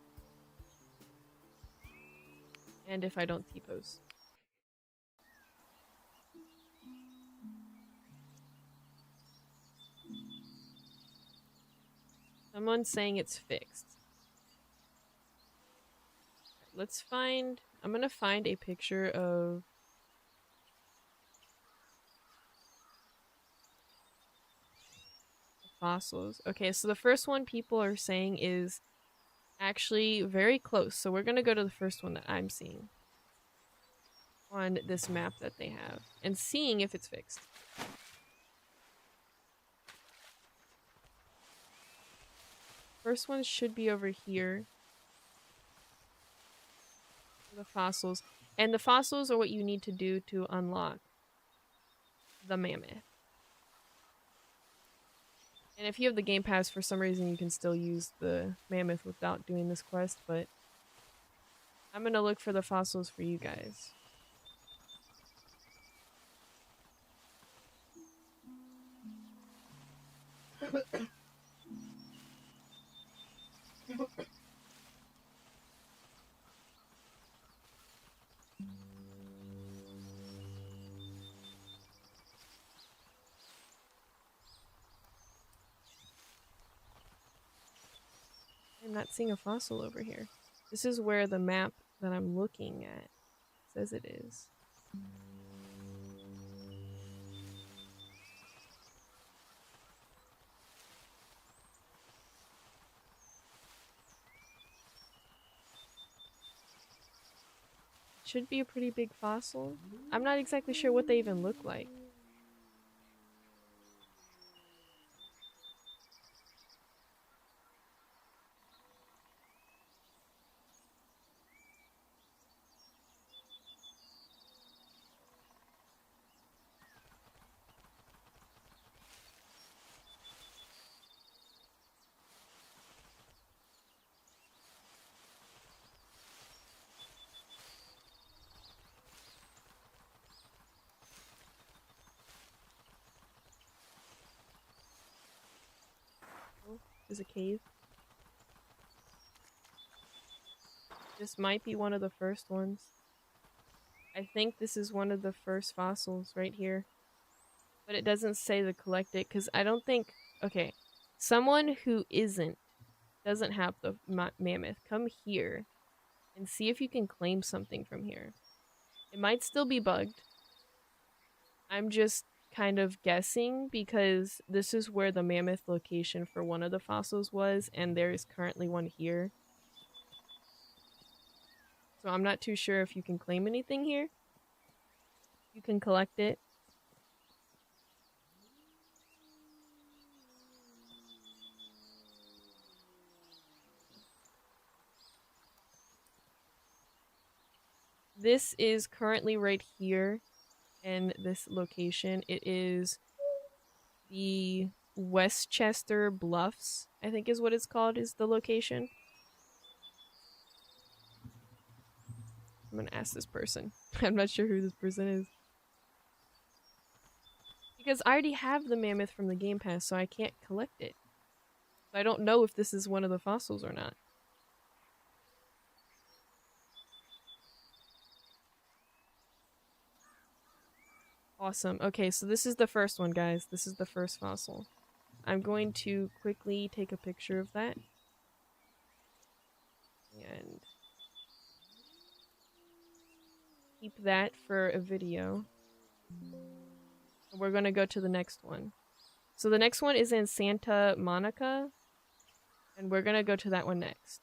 S1: And if I don't T-pose. Someone's saying it's fixed. Let's find... I'm gonna find a picture of... fossils. Okay, so the first one people are saying is actually very close. So we're gonna go to the first one that I'm seeing on this map that they have and seeing if it's fixed. First one should be over here. The fossils. And the fossils are what you need to do to unlock the mammoth. And if you have the game pass, for some reason you can still use the mammoth without doing this quest, but I'm gonna look for the fossils for you guys. I'm not seeing a fossil over here. This is where the map that I'm looking at says it is. Should be a pretty big fossil. I'm not exactly sure what they even look like. Oh, there's a cave. This might be one of the first ones. I think this is one of the first fossils right here. But it doesn't say to collect it because I don't think... Okay, someone who doesn't have the mammoth, come here and see if you can claim something from here. It might still be bugged. I'm just kind of guessing because this is where the mammoth location for one of the fossils was, and there is currently one here. So I'm not too sure if you can claim anything here. You can collect it. This is currently right here in this location. It is the Westchester Bluffs, I think is what it's called, is the location. I'm gonna ask this person. I'm not sure who this person is. Because I already have the mammoth from the Game Pass, so I can't collect it. So I don't know if this is one of the fossils or not. Awesome. Okay, so this is the first one, guys. This is the first fossil. I'm going to quickly take a picture of that. And keep that for a video. We're gonna go to the next one. So the next one is in Santa Monica, and we're gonna go to that one next.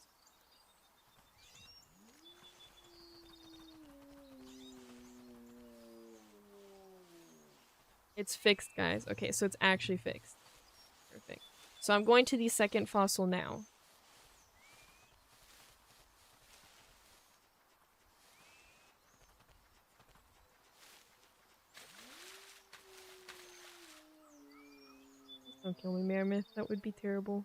S1: It's fixed, guys. Okay, so it's actually fixed. Perfect. So I'm going to the second fossil now. Don't kill me, Mammoth. That would be terrible.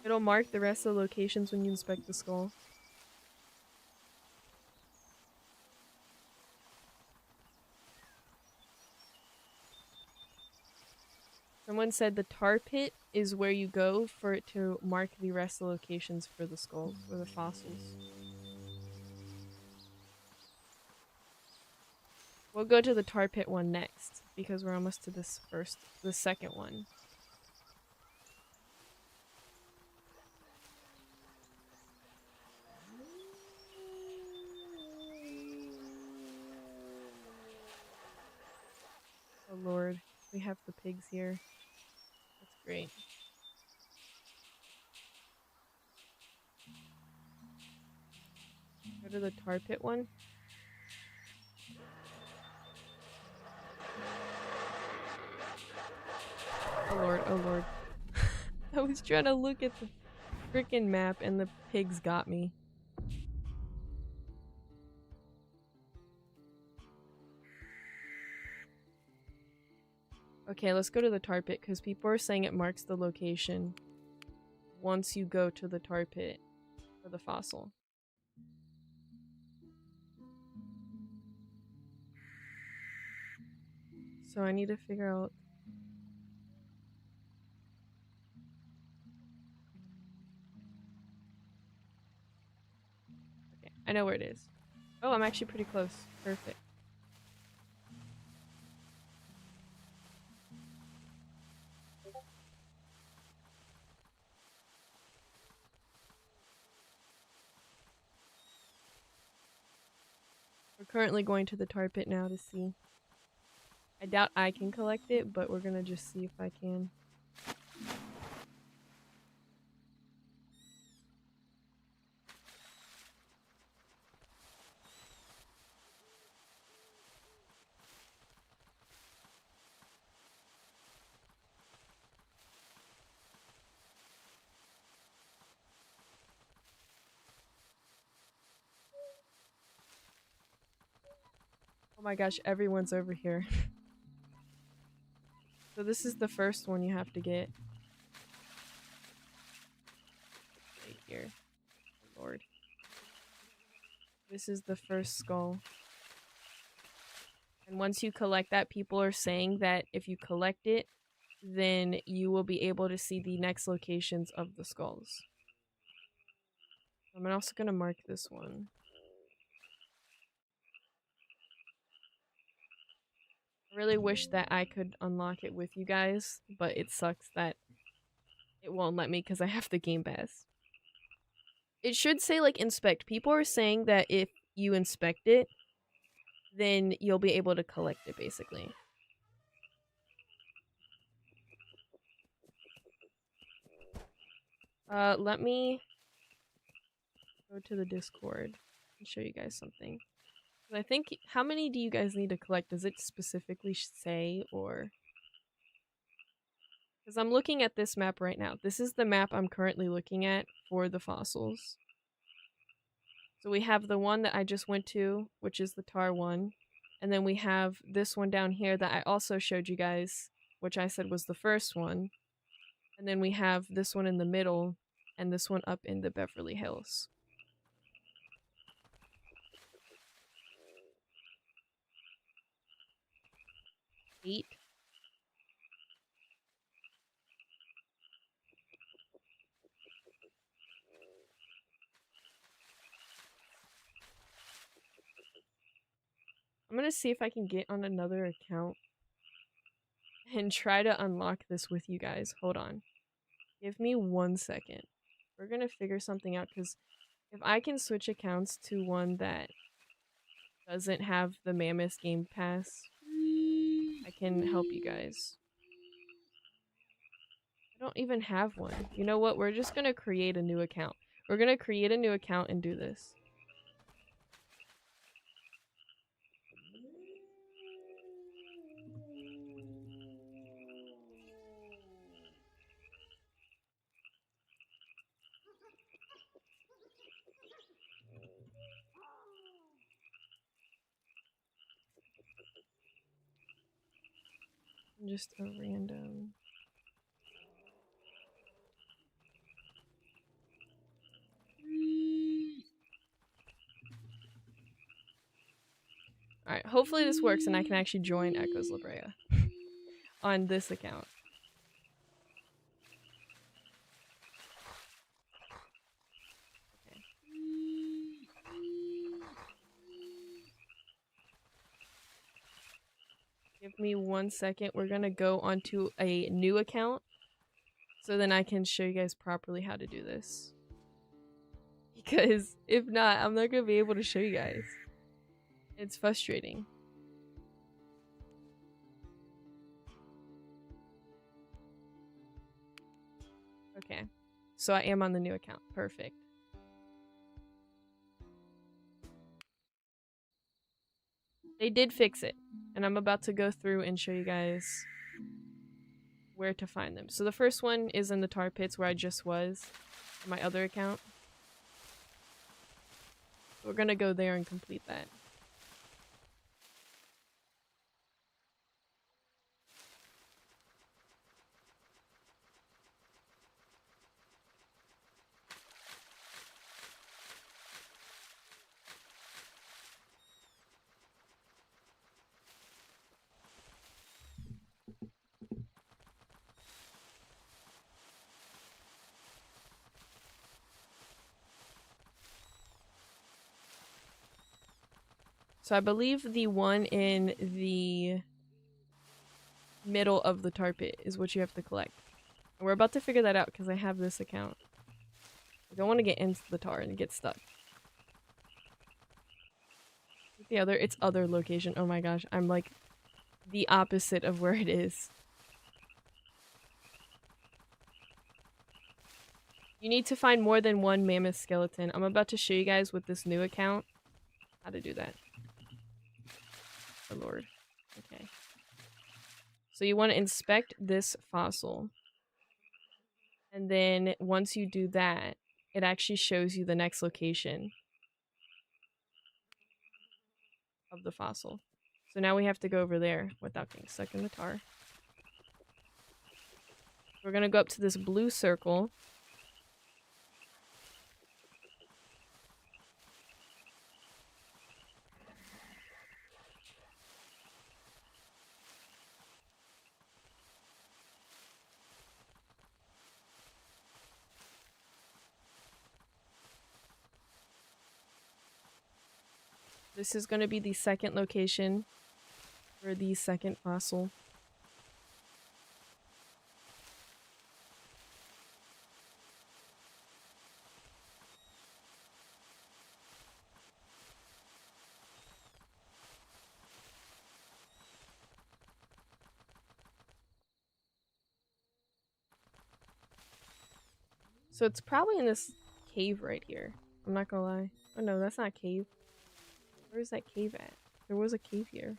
S1: It'll mark the rest of the locations when you inspect the skull. Someone said the tar pit is where you go for it to mark the rest of the locations for the skulls or the fossils. We'll go to the tar pit one next because we're almost to the second one. Oh lord, we have the pigs here. That's great. Go to the tar pit one. Oh lord, oh lord. I was trying to look at the freaking map and the pigs got me. Okay, let's go to the tar pit because people are saying it marks the location once you go to the tar pit for the fossil. So I need to figure out... Okay, I know where it is. Oh, I'm actually pretty close. Perfect. We're currently going to the tar pit now to see. I doubt I can collect it, but we're gonna just see if I can. Oh my gosh, everyone's over here. So this is the first one you have to get. Right here. Oh lord. This is the first skull. And once you collect that, people are saying that if you collect it, then you will be able to see the next locations of the skulls. I'm also gonna mark this one. I really wish that I could unlock it with you guys, but it sucks that it won't let me because I have the game pass. It should say like inspect. People are saying that if you inspect it, then you'll be able to collect it basically. Let me go to the Discord and show you guys something. I think, how many do you guys need to collect? Does it specifically say, or? Because I'm looking at this map right now. This is the map I'm currently looking at for the fossils. So we have the one that I just went to, which is the tar one. And then we have this one down here that I also showed you guys, which I said was the first one. And then we have this one in the middle, and this one up in the Beverly Hills. Eight. I'm gonna see if I can get on another account and try to unlock this with you guys. Hold on. Give me 1 second. We're gonna figure something out because if I can switch accounts to one that doesn't have the Mammoth Game Pass, I can help you guys. I don't even have one. You know what? We're just gonna create a new account. We're gonna create a new account and do this. Just a random... Alright, hopefully this works and I can actually join Echoes La Brea on this account. Okay. Give me 1 second. We're gonna go onto a new account so then I can show you guys properly how to do this. Because if not, I'm not gonna be able to show you guys. It's frustrating. Okay. So I am on the new account. Perfect. They did fix it. And I'm about to go through and show you guys where to find them. So the first one is in the tar pits where I just was on my other account. We're gonna go there and complete that. So I believe the one in the middle of the tar pit is what you have to collect. And we're about to figure that out because I have this account. I don't want to get into the tar and get stuck. The other, it's other location. Oh my gosh, I'm like the opposite of where it is. You need to find more than one mammoth skeleton. I'm about to show you guys with this new account how to do that. Oh lord. Okay. So you want to inspect this fossil. And then once you do that, it actually shows you the next location of the fossil. So now we have to go over there without getting stuck in the tar. We're gonna go up to this blue circle. This is gonna be the second location for the second fossil. So it's probably in this cave right here. I'm not gonna lie. Oh no, that's not a cave. Where is that cave at? There was a cave here.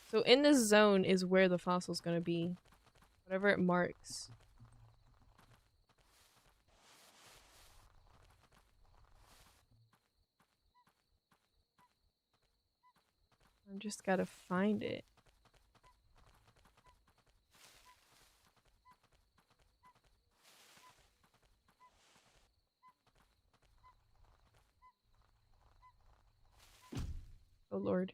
S1: So in this zone is where the fossil's gonna be. Whatever it marks. I just gotta find it. Oh lord.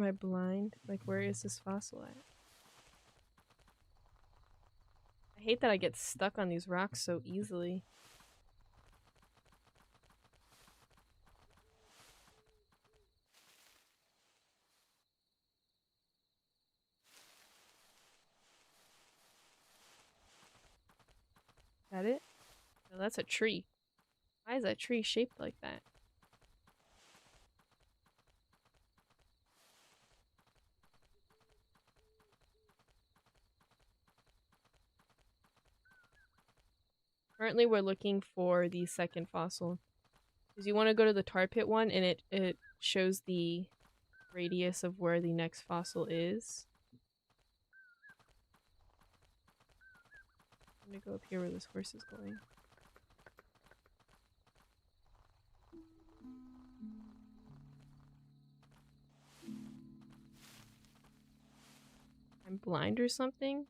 S1: Am I blind? Like, where is this fossil at? I hate that I get stuck on these rocks so easily. Is that it? No, that's a tree. Why is that tree shaped like that? Currently, we're looking for the second fossil. Because you want to go to the tar pit one, and it shows the radius of where the next fossil is. I'm gonna go up here where this horse is going. I'm blind or something?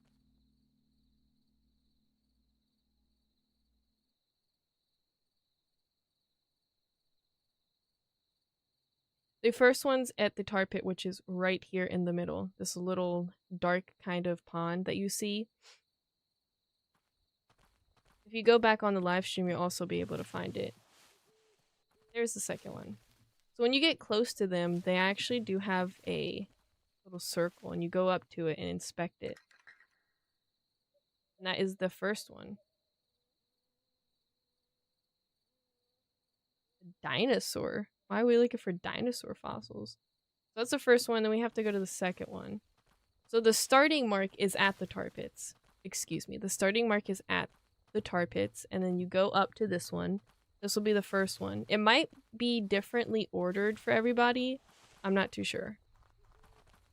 S1: The first one's at the tar pit, which is right here in the middle. This little dark kind of pond that you see. If you go back on the live stream, you'll also be able to find it. There's the second one. So when you get close to them, they actually do have a little circle, and you go up to it and inspect it. And that is the first one. A dinosaur? Why are we looking for dinosaur fossils? So that's the first one, then we have to go to the second one. So the starting mark is at the tar pits. Excuse me. The starting mark is at the tar pits, and then you go up to this one. This will be the first one. It might be differently ordered for everybody. I'm not too sure.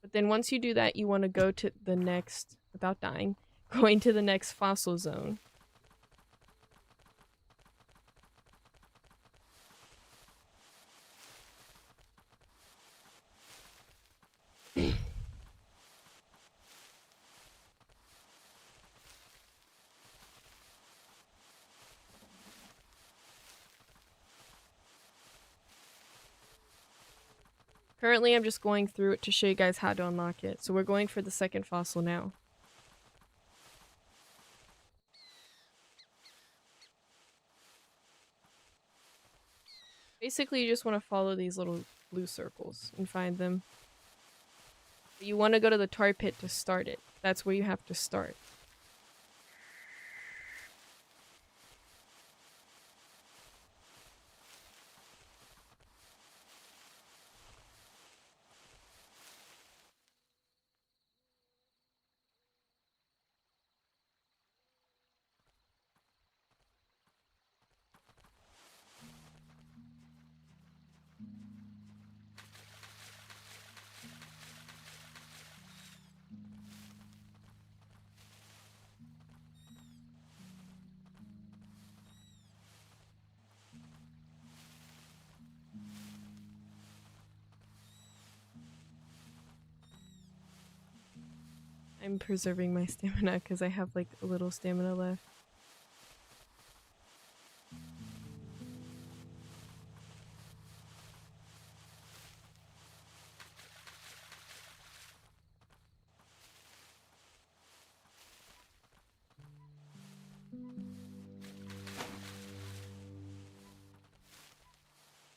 S1: But then once you do that, you want to go to the next, without dying, going to the next fossil zone. Currently, I'm just going through it to show you guys how to unlock it. So we're going for the second fossil now. Basically, you just want to follow these little blue circles and find them. But you want to go to the tar pit to start it. That's where you have to start. I'm preserving my stamina because I have like a little stamina left.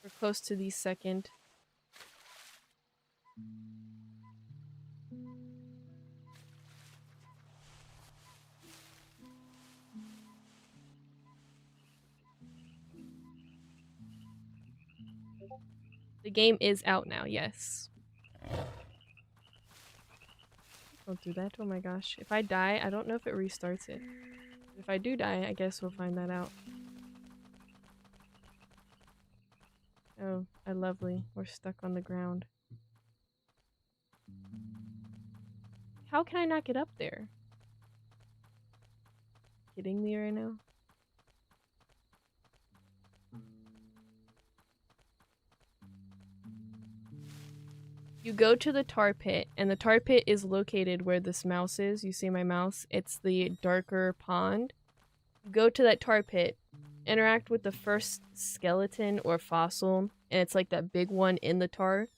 S1: We're close to the second. The game is out now, yes. Don't do that. Oh my gosh. If I die, I don't know if it restarts it. If I do die, I guess we'll find that out. Oh, lovely. We're stuck on the ground. How can I not get up there? Kidding me right now? You go to the tar pit, and the tar pit is located where this mouse is. You see my mouse? It's the darker pond. You go to that tar pit, interact with the first skeleton or fossil, and it's like that big one in the tar.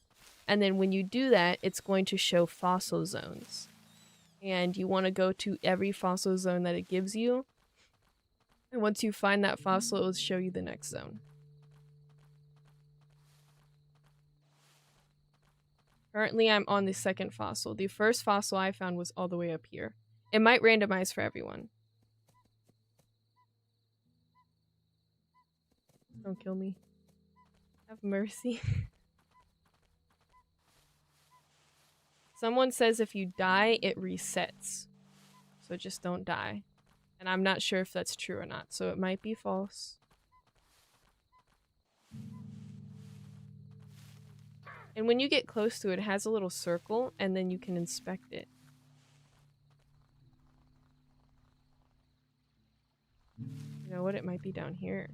S1: And then when you do that, it's going to show fossil zones. And you want to go to every fossil zone that it gives you. And once you find that fossil, it will show you the next zone. Currently, I'm on the second fossil. The first fossil I found was all the way up here. It might randomize for everyone. Don't kill me. Have mercy. Someone says if you die, it resets. So just don't die. And I'm not sure if that's true or not, so it might be false. And when you get close to it, it has a little circle, and then you can inspect it. You know what? It might be down here.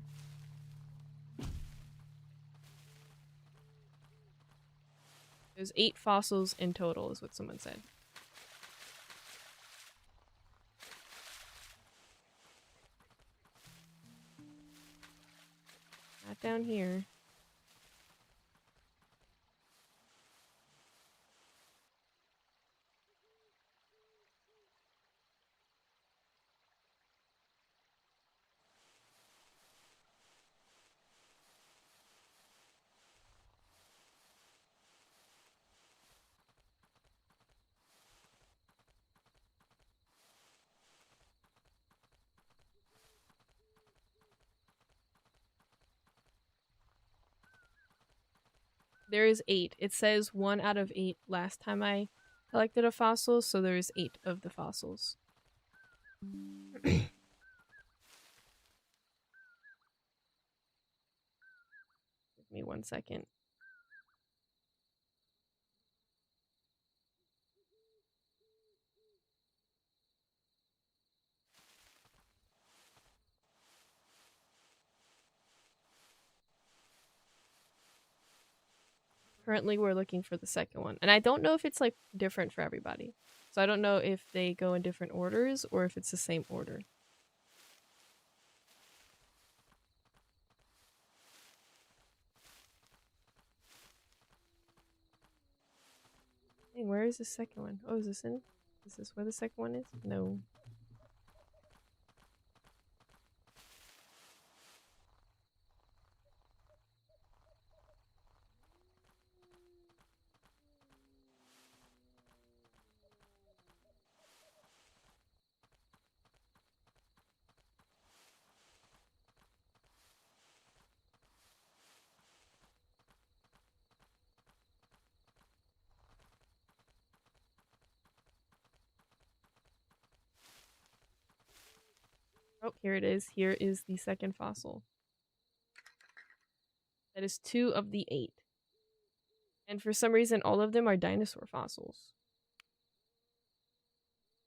S1: There's 8 fossils in total, is what someone said. Not down here. There is 8. It says 1 out of 8 last time I collected a fossil, so there's 8 of the fossils. Give me 1 second. Currently, we're looking for the second one. And I don't know if it's, like, different for everybody. So I don't know if they go in different orders or if it's the same order. Dang, where is the second one? Oh, is this in? Is this where the second one is? No. Oh, here it is. Here is the second fossil. That is 2 of the 8. And for some reason, all of them are dinosaur fossils.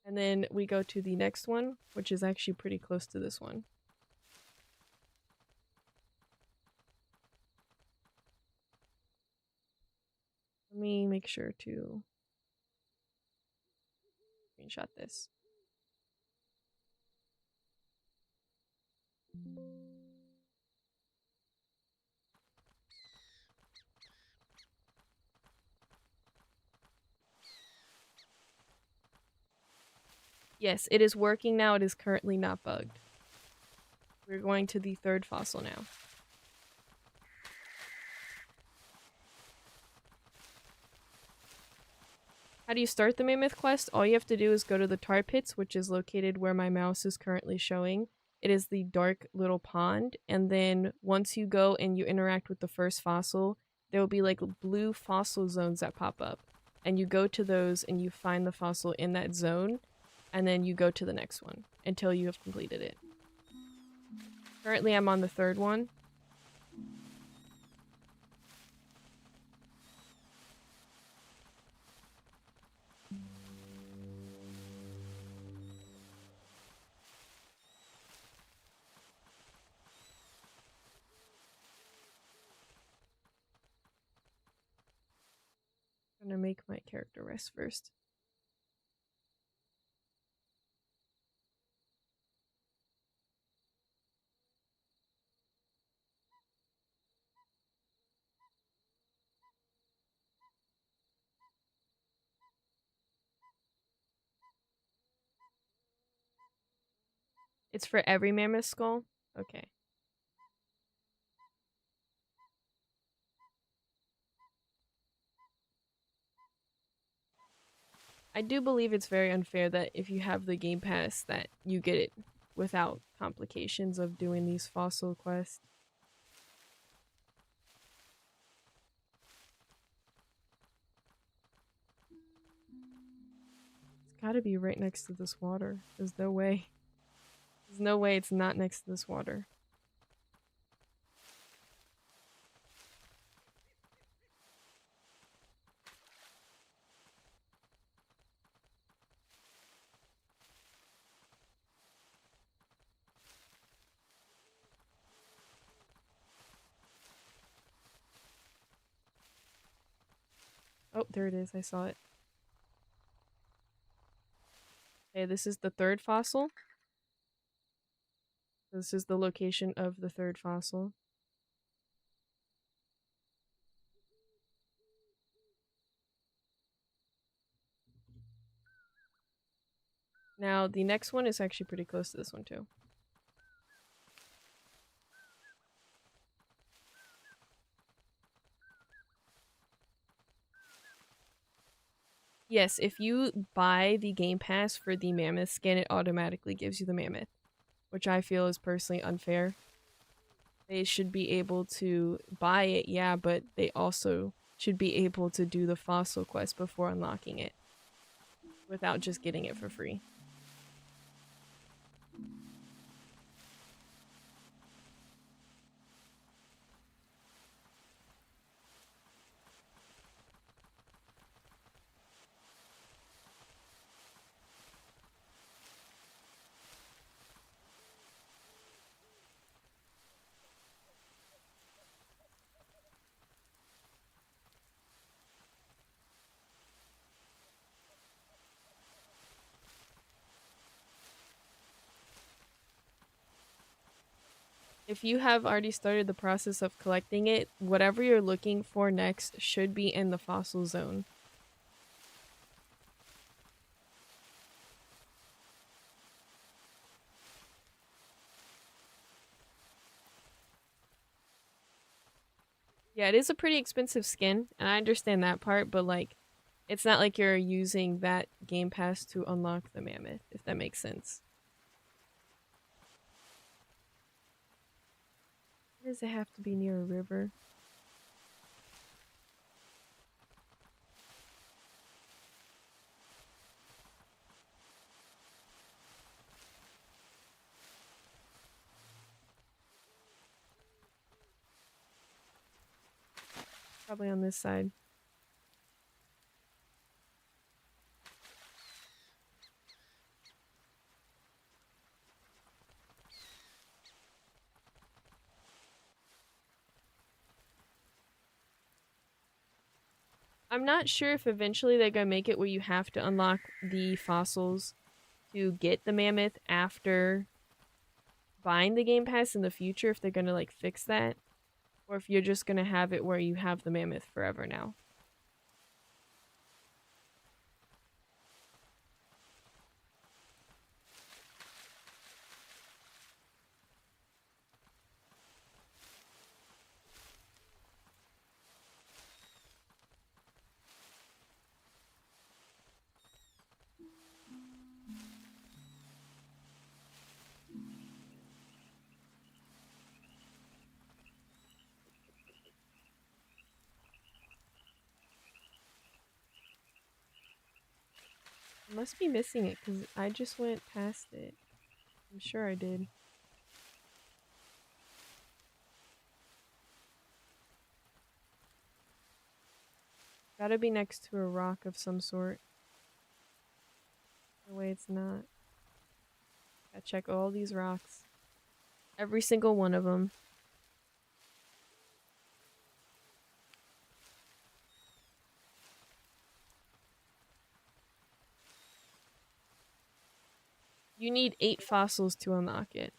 S1: And then we go to the next one, which is actually pretty close to this one. Let me make sure to screenshot this. Yes, it is working now. It is currently not bugged. We're going to the third fossil now. How do you start the Mammoth quest? All you have to do is go to the tar pits, which is located where my mouse is currently showing. It is the dark little pond, and then once you go and you interact with the first fossil, there will be like blue fossil zones that pop up. And you go to those and you find the fossil in that zone, and then you go to the next one until you have completed it. Currently I'm on the third one. I'm gonna make my character rest first. It's for every mammoth skull? Okay. I do believe it's very unfair that if you have the game pass that you get it without complications of doing these fossil quests. It's gotta be right next to this water. There's no way. There's no way it's not next to this water. Oh, there it is. I saw it. Okay, this is the third fossil. This is the location of the third fossil. Now, the next one is actually pretty close to this one, too. Yes, if you buy the Game Pass for the Mammoth skin, it automatically gives you the Mammoth, which I feel is personally unfair. They should be able to buy it, yeah, but they also should be able to do the fossil quest before unlocking it without just getting it for free. If you have already started the process of collecting it, whatever you're looking for next should be in the fossil zone. Yeah, it is a pretty expensive skin, and I understand that part, but like, it's not like you're using that game pass to unlock the mammoth, if that makes sense. Why does it have to be near a river? Probably on this side. I'm not sure if eventually they're gonna make it where you have to unlock the fossils to get the mammoth after buying the game pass in the future, if they're gonna like fix that, or if you're just gonna have it where you have the mammoth forever now. I must be missing it because I just went past it. I'm sure I did. Gotta be next to a rock of some sort. No way it's not. Gotta check all these rocks. Every single one of them. You need 8 fossils to unlock it.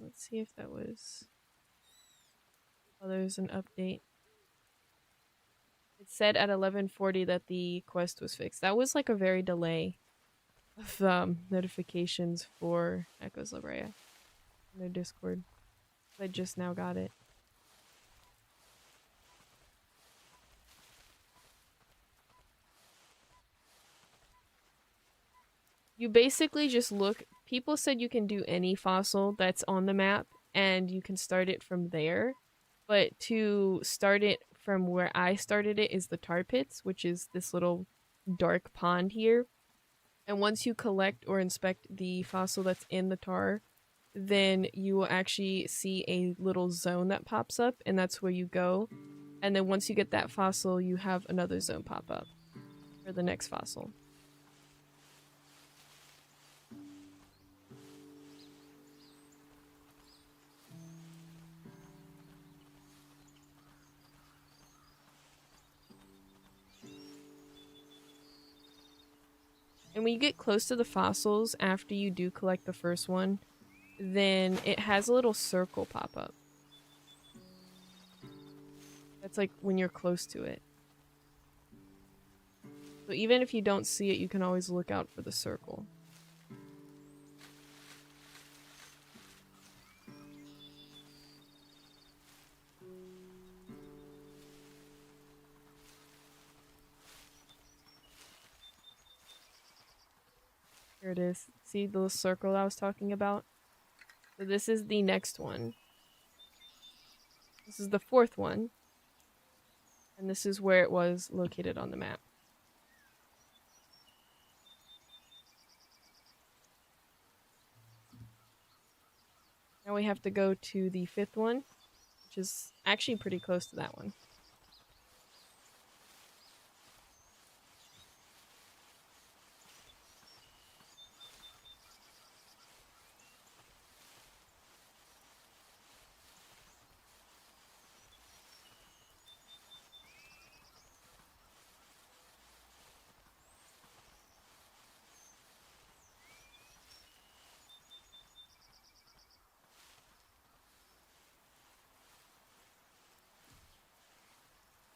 S1: Let's see if that was... Oh, there's an update. It said at 11:40 that the quest was fixed. That was like a very delay of notifications for Echoes La Brea in their Discord. I just now got it. You basically just look. People said you can do any fossil that's on the map and you can start it from there. But to start it from where I started it is the tar pits, which is this little dark pond here. And once you collect or inspect the fossil that's in the tar, then you will actually see a little zone that pops up, and that's where you go. And then once you get that fossil, you have another zone pop up for the next fossil. And when you get close to the fossils after you do collect the first one, then it has a little circle pop up. That's like when you're close to it. So even if you don't see it, you can always look out for the circle. Here it is. See the little circle I was talking about? So this is the next one. This is the fourth one. And this is where it was located on the map. Now we have to go to the fifth one, which is actually pretty close to that one.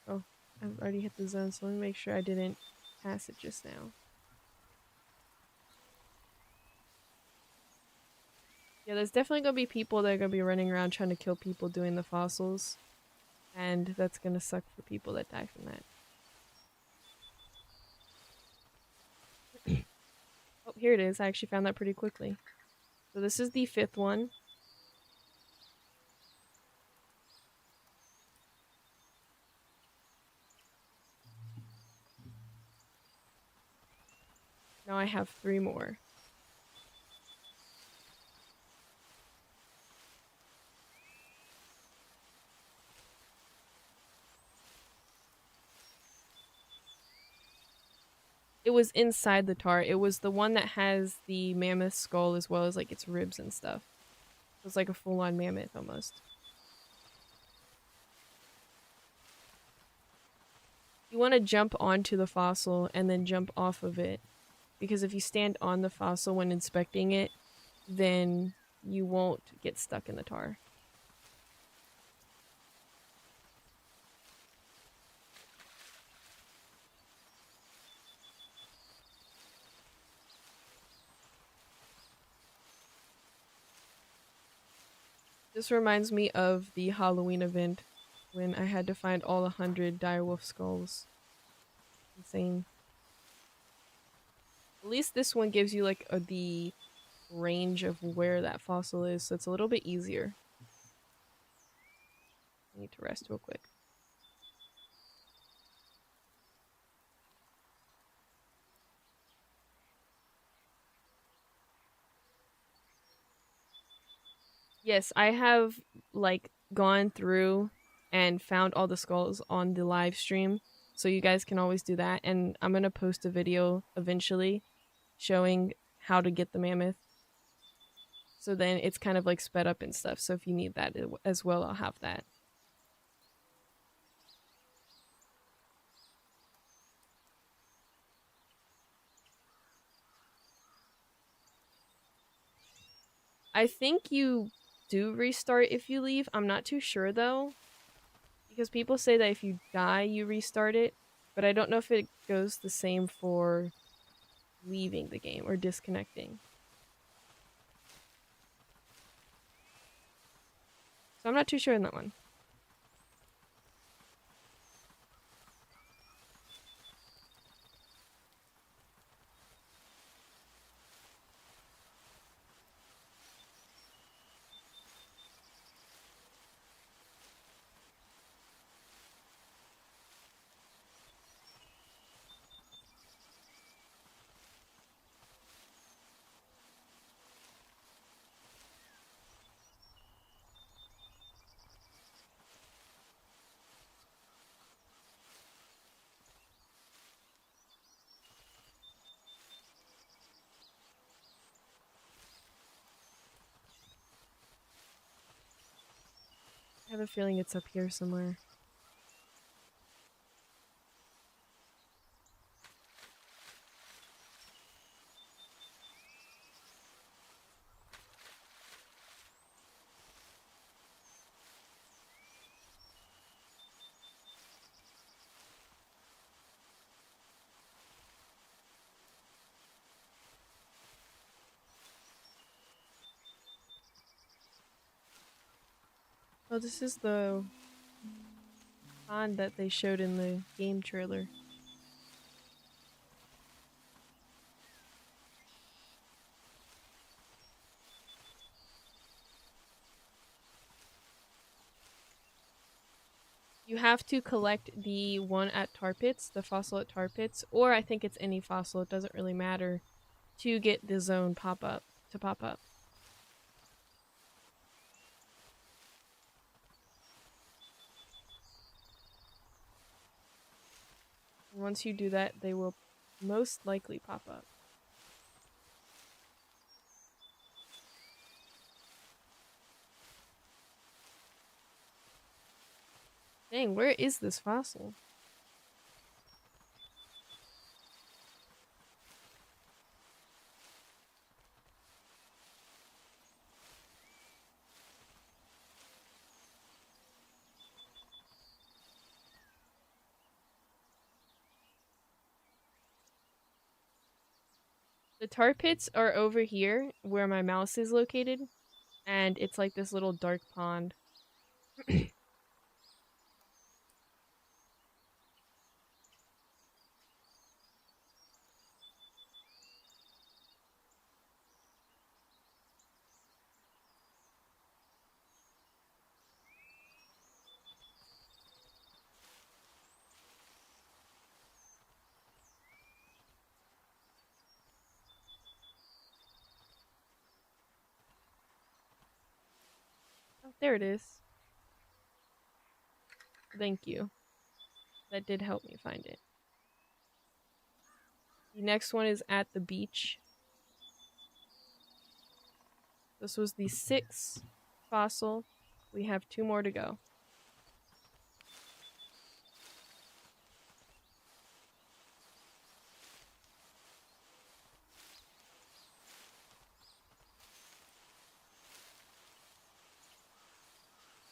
S1: Oh, I've already hit the zone, so let me make sure I didn't pass it just now. Yeah, there's definitely gonna be people that are gonna be running around trying to kill people doing the fossils. And that's gonna suck for people that die from that. Oh, here it is. I actually found that pretty quickly. So this is the fifth one. Now I have 3 more. It was inside the tar. It was the one that has the mammoth skull as well as like its ribs and stuff. It was like a full-on mammoth almost. You want to jump onto the fossil and then jump off of it. Because if you stand on the fossil when inspecting it, then you won't get stuck in the tar. This reminds me of the Halloween event when I had to find all 100 direwolf skulls. Insane. At least this one gives you like the range of where that fossil is, so it's a little bit easier. I need to rest real quick. Yes, I have like gone through and found all the skulls on the live stream, so you guys can always do that. And I'm gonna post a video eventually showing how to get the mammoth. So then it's kind of like sped up and stuff. So if you need that as well, I'll have that. I think you do restart if you leave. I'm not too sure though, Because people say that if you die, you restart it, but I don't know if it goes the same for leaving the game or disconnecting. So I'm not too sure on that one. I have a feeling it's up here somewhere. Oh, this is the pond that they showed in the game trailer. You have to collect the one at Tar Pits, the fossil at Tar Pits, or I think it's any fossil, it doesn't really matter, to get the zone pop up. And once you do that, they will most likely pop up. Dang, where is this fossil? The tar pits are over here where my mouse is located, and it's like this little dark pond. Oh, there it is. Thank you. That did help me find it. The next one is at the beach. This was the 6th fossil. We have 2 more to go.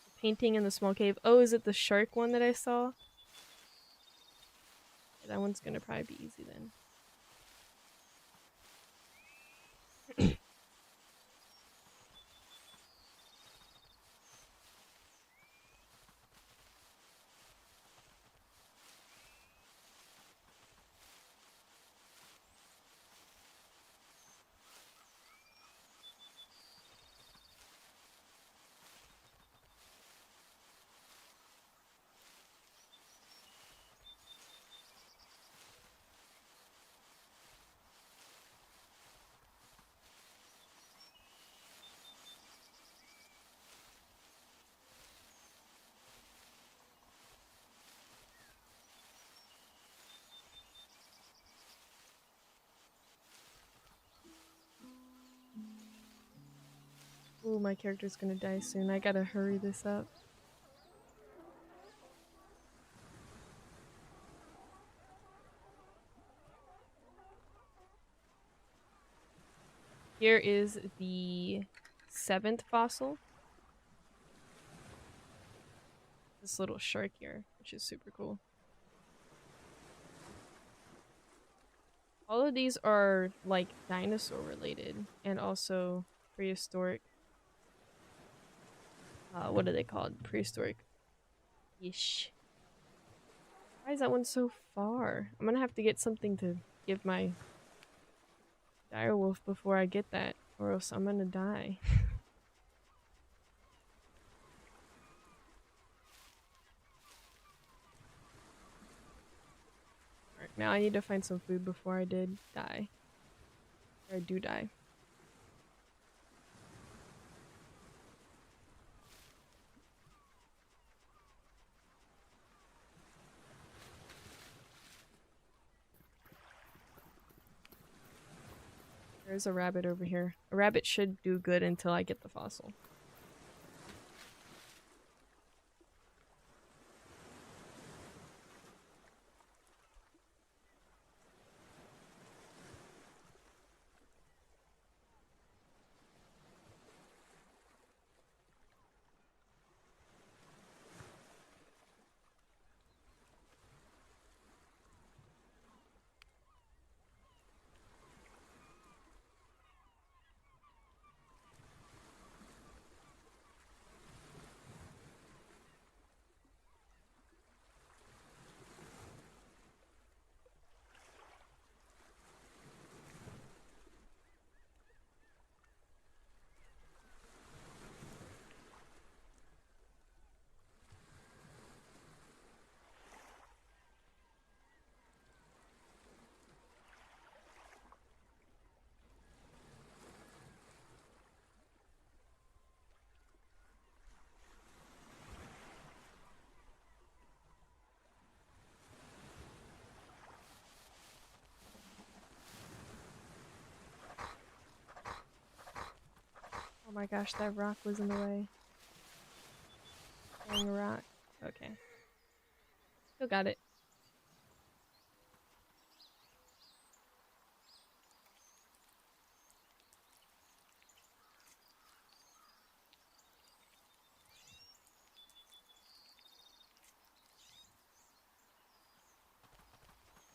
S1: The painting in the small cave. Oh, is it the shark one that I saw? Yeah, that one's gonna probably be easy then. Ooh, my character's gonna die soon. I gotta hurry this up. Here is the 7th fossil. this little shark here, which is super cool. All of these are like dinosaur related and also prehistoric. What are they called? Prehistoric. Yeesh. Why is that one so far? I'm gonna have to get something to give my direwolf before I get that, or else I'm gonna die. Alright, now I need to find some food before I die. Or I do die. There's a rabbit over here. A rabbit should do good until I get the fossil. Oh my gosh, that rock was in the way. Dang rock. Okay. Still got it.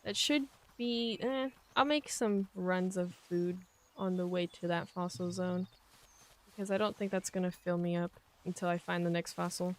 S1: That should be... I'll make some runs of food on the way to that fossil zone. Because I don't think that's gonna fill me up until I find the next fossil.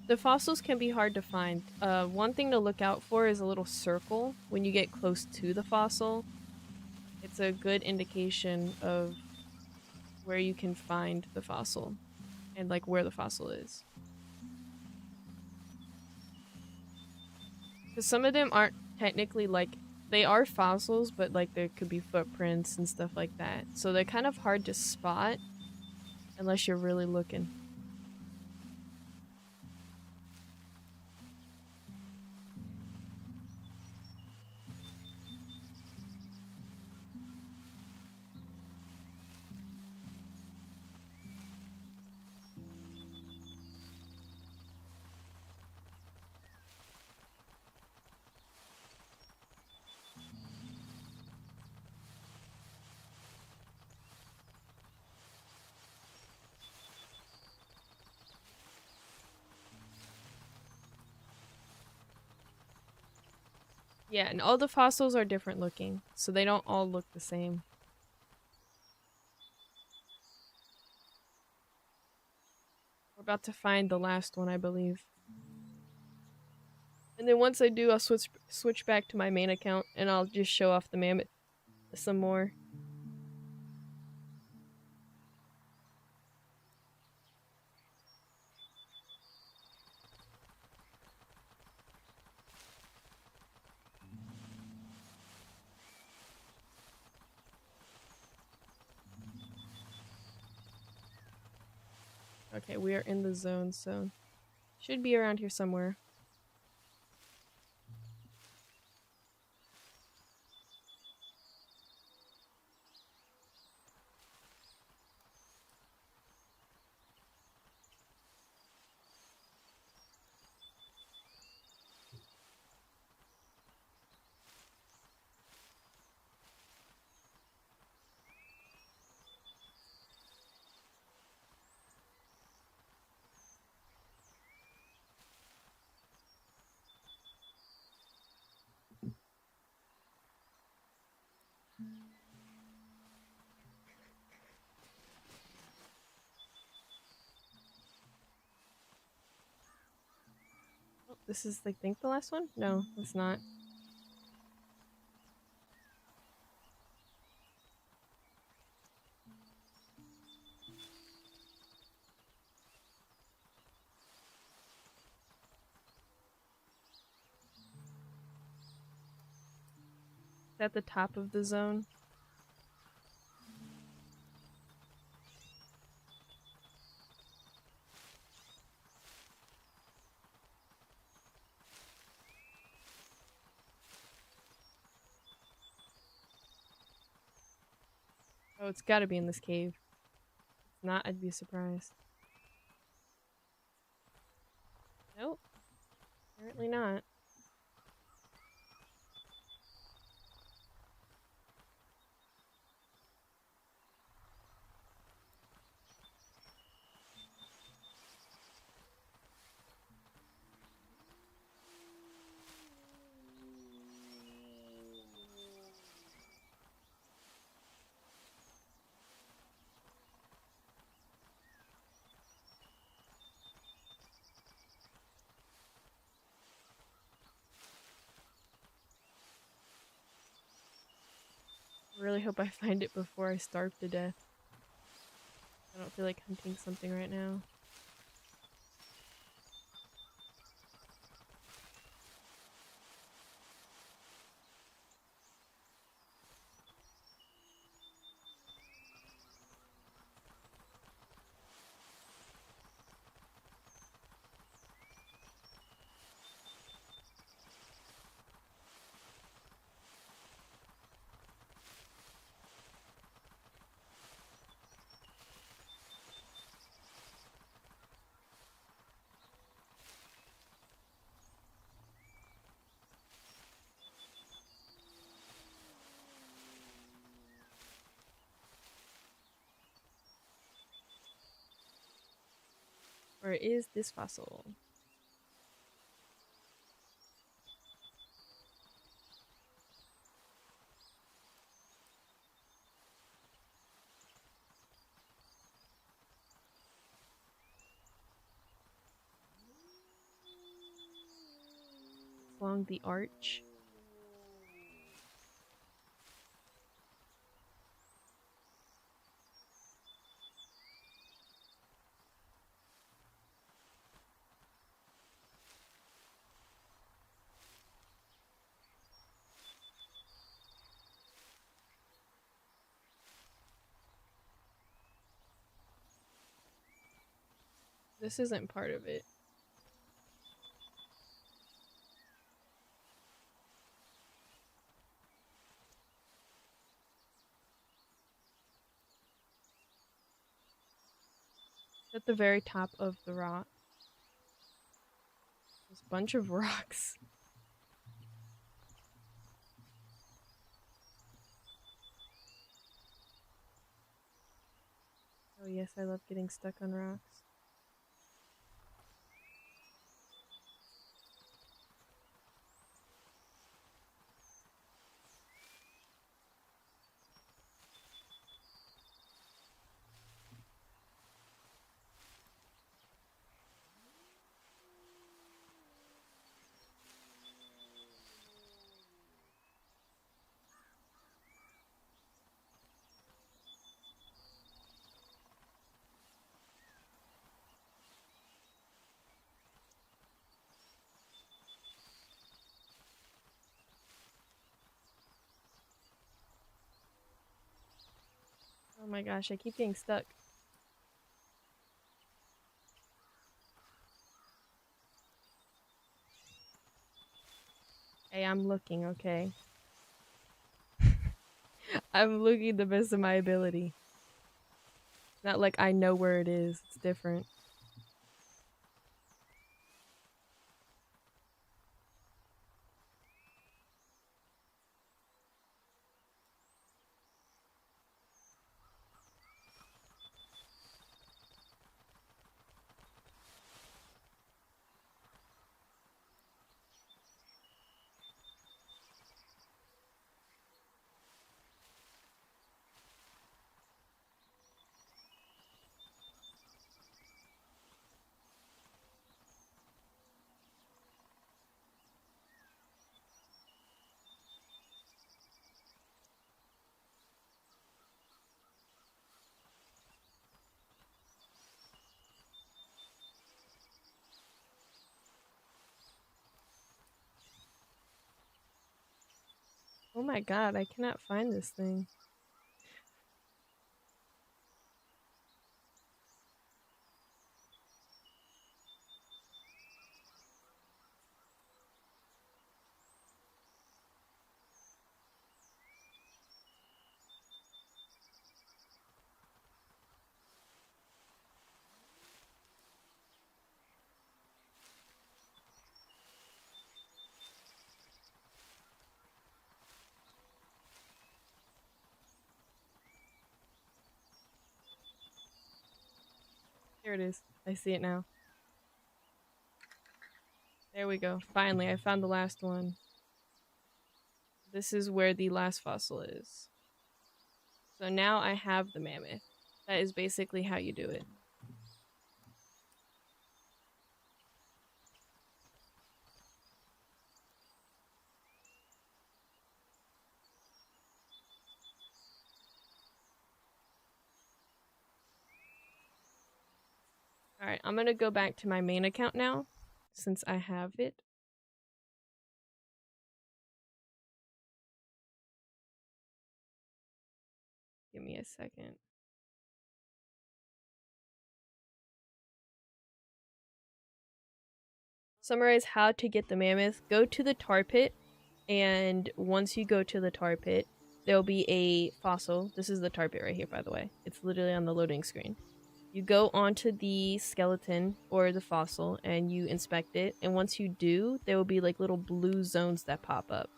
S1: The fossils can be hard to find. One thing to look out for is a little circle when you get close to the fossil. It's a good indication of where you can find the fossil and like where the fossil is. Because some of them aren't technically like, they are fossils, but like there could be footprints and stuff like that. So they're kind of hard to spot unless you're really looking. Yeah, and all the fossils are different looking, so they don't all look the same. We're about to find the last one, I believe. And then once I do, I'll switch back to my main account, and I'll just show off the mammoth some more. Okay, we are in the zone, so should be around here somewhere. Oh, this is, I think, the last one? No, it's not. It's at the top of the zone. Oh, it's gotta be in this cave. If it's not, I'd be surprised. Nope. Apparently not. I really hope I find it before I starve to death. I don't feel like hunting something right now. Where is this fossil? Along the arch. This isn't part of it. It's at the very top of the rock. There's a bunch of rocks. Oh yes, I love getting stuck on rocks. Oh my gosh, I keep getting stuck. Hey, I'm looking, okay? I'm looking the best of my ability. Not like I know where it is. It's different. Oh my god, I cannot find this thing. Here it is. I see it now. There we go. Finally, I found the last one. This is where the last fossil is. So now I have the mammoth. That is basically how you do it. Alright, I'm gonna go back to my main account now, since I have it. Give me a second. Summarize how to get the mammoth. Go to the tar pit, and once you go to the tar pit, there'll be a fossil. This is the tar pit right here, by the way. It's literally on the loading screen. You go onto the skeleton or the fossil and you inspect it, and once you do, there will be like little blue zones that pop up.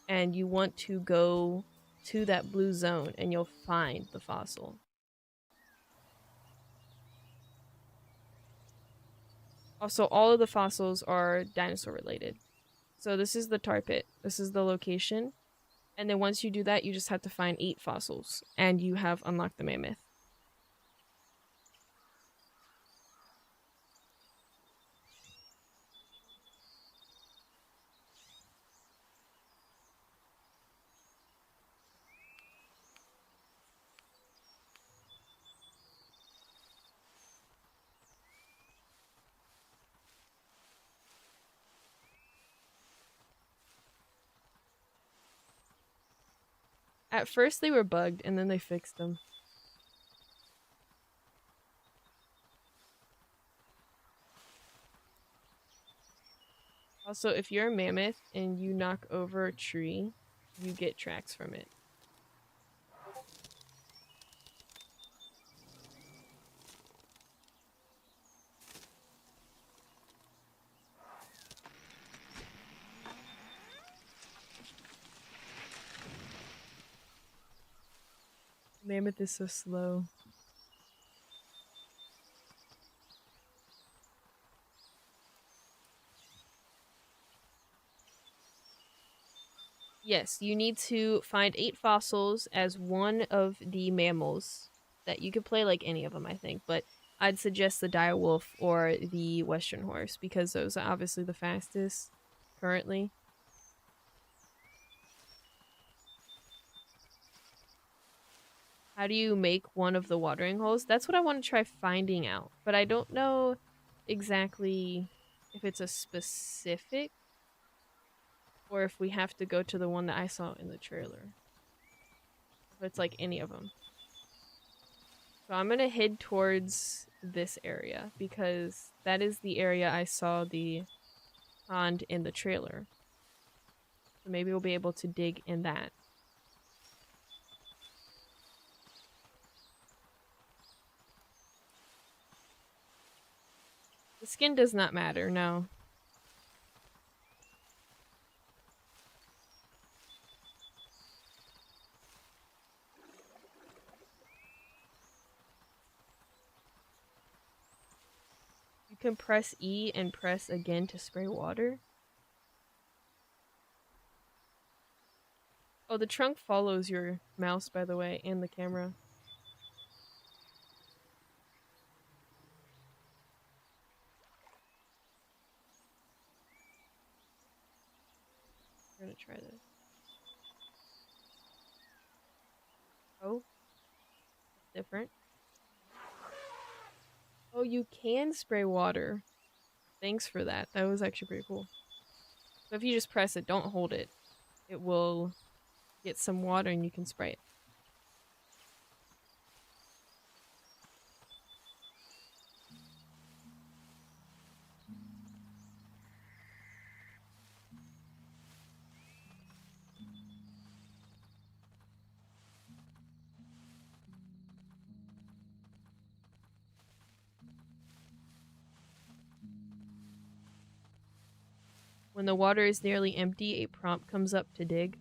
S1: And you want to go to that blue zone and you'll find the fossil. Also, all of the fossils are dinosaur related. So this is the tar pit. This is the location. And then once you do that, you just have to find 8 fossils. And you have unlocked the mammoth. At first they were bugged, and then they fixed them. Also, if you're a mammoth and you knock over a tree, you get tracks from it. Mammoth is so slow. Yes, you need to find 8 fossils as one of the mammals that you could play like any of them, I think, but I'd suggest the dire wolf or the western horse because those are obviously the fastest currently. How do you make one of the watering holes? That's what I want to try finding out, but I don't know exactly if it's a specific or if we have to go to the one that I saw in the trailer. If it's like any of them. So I'm gonna head towards this area because that is the area I saw the pond in the trailer. So maybe we'll be able to dig in that. The skin does not matter, no. You can press E and press again to spray water. Oh, the trunk follows your mouse, by the way, and the camera. We're gonna try this. Oh, that's different. Oh, you can spray water. Thanks for that. That was actually pretty cool. So if you just press it, don't hold it. It will get some water and you can spray it. When the water is nearly empty, a prompt comes up to dig.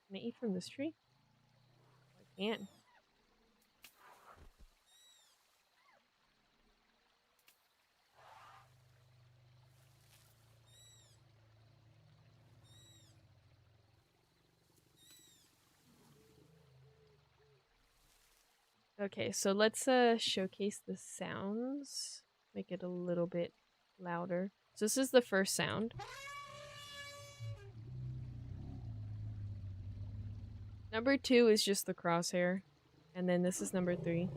S1: Can I eat from this tree? I can. Okay, so let's showcase the sounds. Make it a little bit louder. So this is the first sound. Number 2 is just the crosshair. And then this is number 3.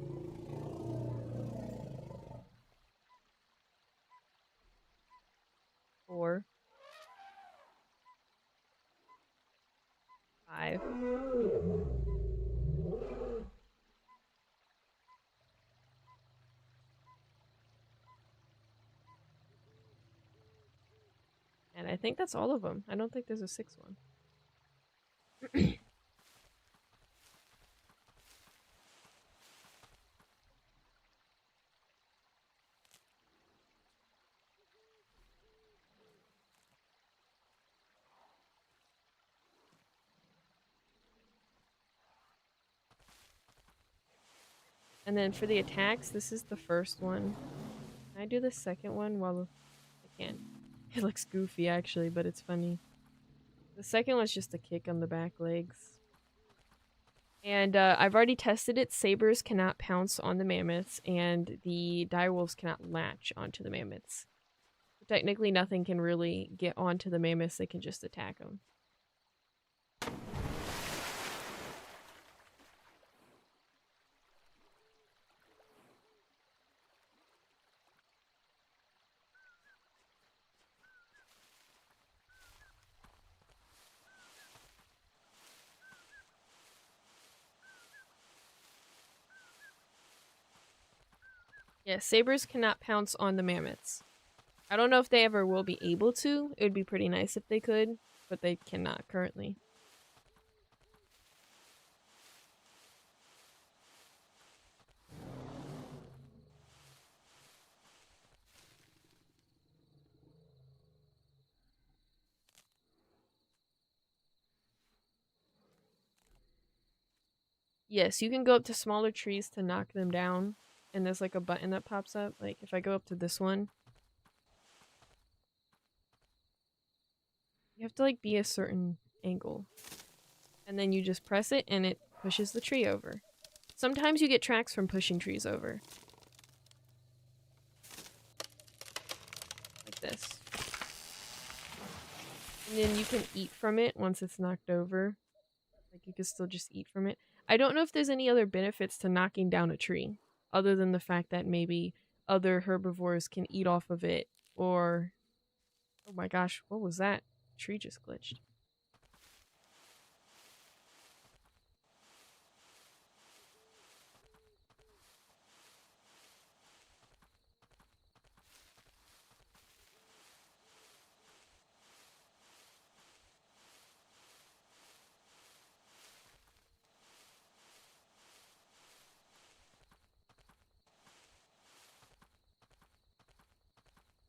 S1: 4. 5. And I think that's all of them. I don't think there's a 6th one. And then for the attacks, this is the first one. Can I do the second one while I can? It looks goofy actually, but it's funny. The second one's just a kick on the back legs. And I've already tested it. Sabers cannot pounce on the mammoths, and the direwolves cannot latch onto the mammoths. So technically, nothing can really get onto the mammoths. They can just attack them. Yeah, sabers cannot pounce on the mammoths. I don't know if they ever will be able to. It would be pretty nice if they could, but they cannot currently. Yes, you can go up to smaller trees to knock them down. And there's like a button that pops up. Like if I go up to this one, you have to like be a certain angle. And then you just press it and it pushes the tree over. Sometimes you get tracks from pushing trees over. Like this. And then you can eat from it once it's knocked over. Like you can still just eat from it. I don't know if there's any other benefits to knocking down a tree. Other than the fact that maybe other herbivores can eat off of it. Or... oh my gosh, what was that? Tree just glitched.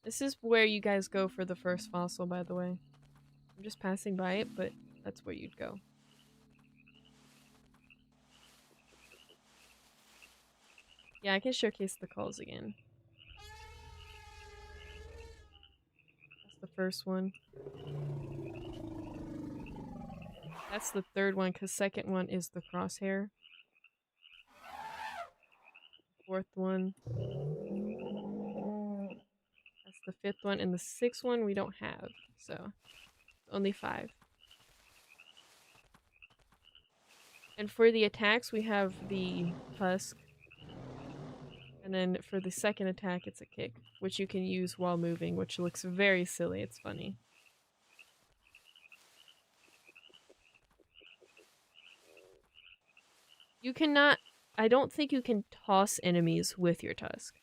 S1: This is where you guys go for the first fossil, by the way. I'm just passing by it, but that's where you'd go. Yeah, I can showcase the calls again. That's the first one. That's the third one, because second one is the crosshair. Fourth one. That's the fifth one. And the sixth one we don't have, so only 5. And for the attacks, we have the husk. And then for the second attack, it's a kick, which you can use while moving, which looks very silly. It's funny. You cannot... I don't think you can toss enemies with your tusk.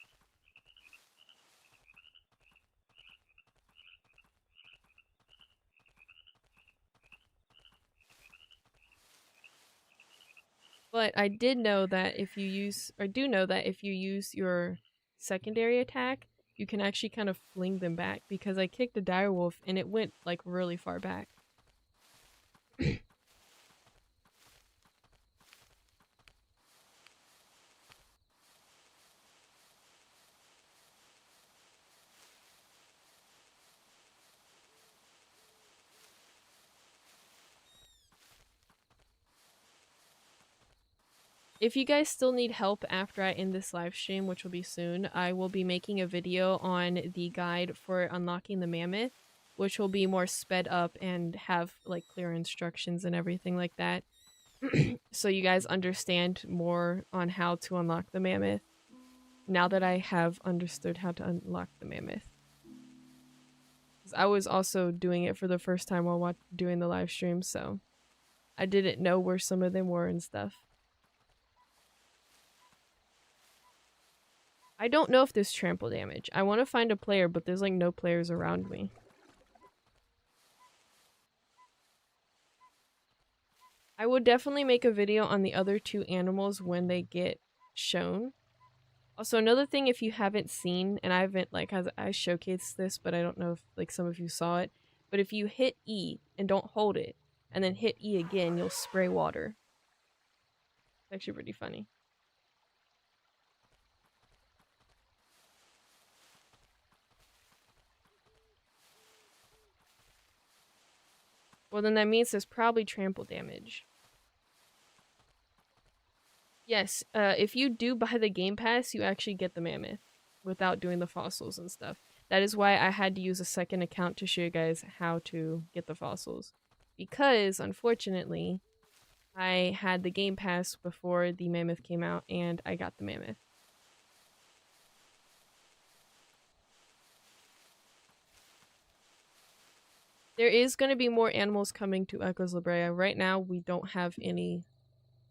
S1: But I did know that if you use... or do know that if you use your secondary attack, you can actually kind of fling them back, because I kicked a direwolf and it went like really far back. If you guys still need help after I end this live stream, which will be soon, I will be making a video on the guide for unlocking the Mammoth, which will be more sped up and have like clear instructions and everything like that. So you guys understand more on how to unlock the Mammoth now that I have understood how to unlock the Mammoth. 'Cause I was also doing it for the first time while doing the live stream, so I didn't know where some of them were and stuff. I don't know if there's trample damage. I want to find a player, but there's like no players around me. I would definitely make a video on the other 2 animals when they get shown. Also, another thing, if you haven't seen, and I haven't, like, I showcased this, but I don't know if, like, some of you saw it, but if you hit E and don't hold it, and then hit E again, you'll spray water. It's actually pretty funny. Well, then that means there's probably trample damage. Yes, if you do buy the Game Pass, you actually get the Mammoth without doing the fossils and stuff. That is why I had to use a second account to show you guys how to get the fossils. Because, unfortunately, I had the Game Pass before the Mammoth came out, and I got the Mammoth. There is going to be more animals coming to Echoes La Brea. Right now, we don't have any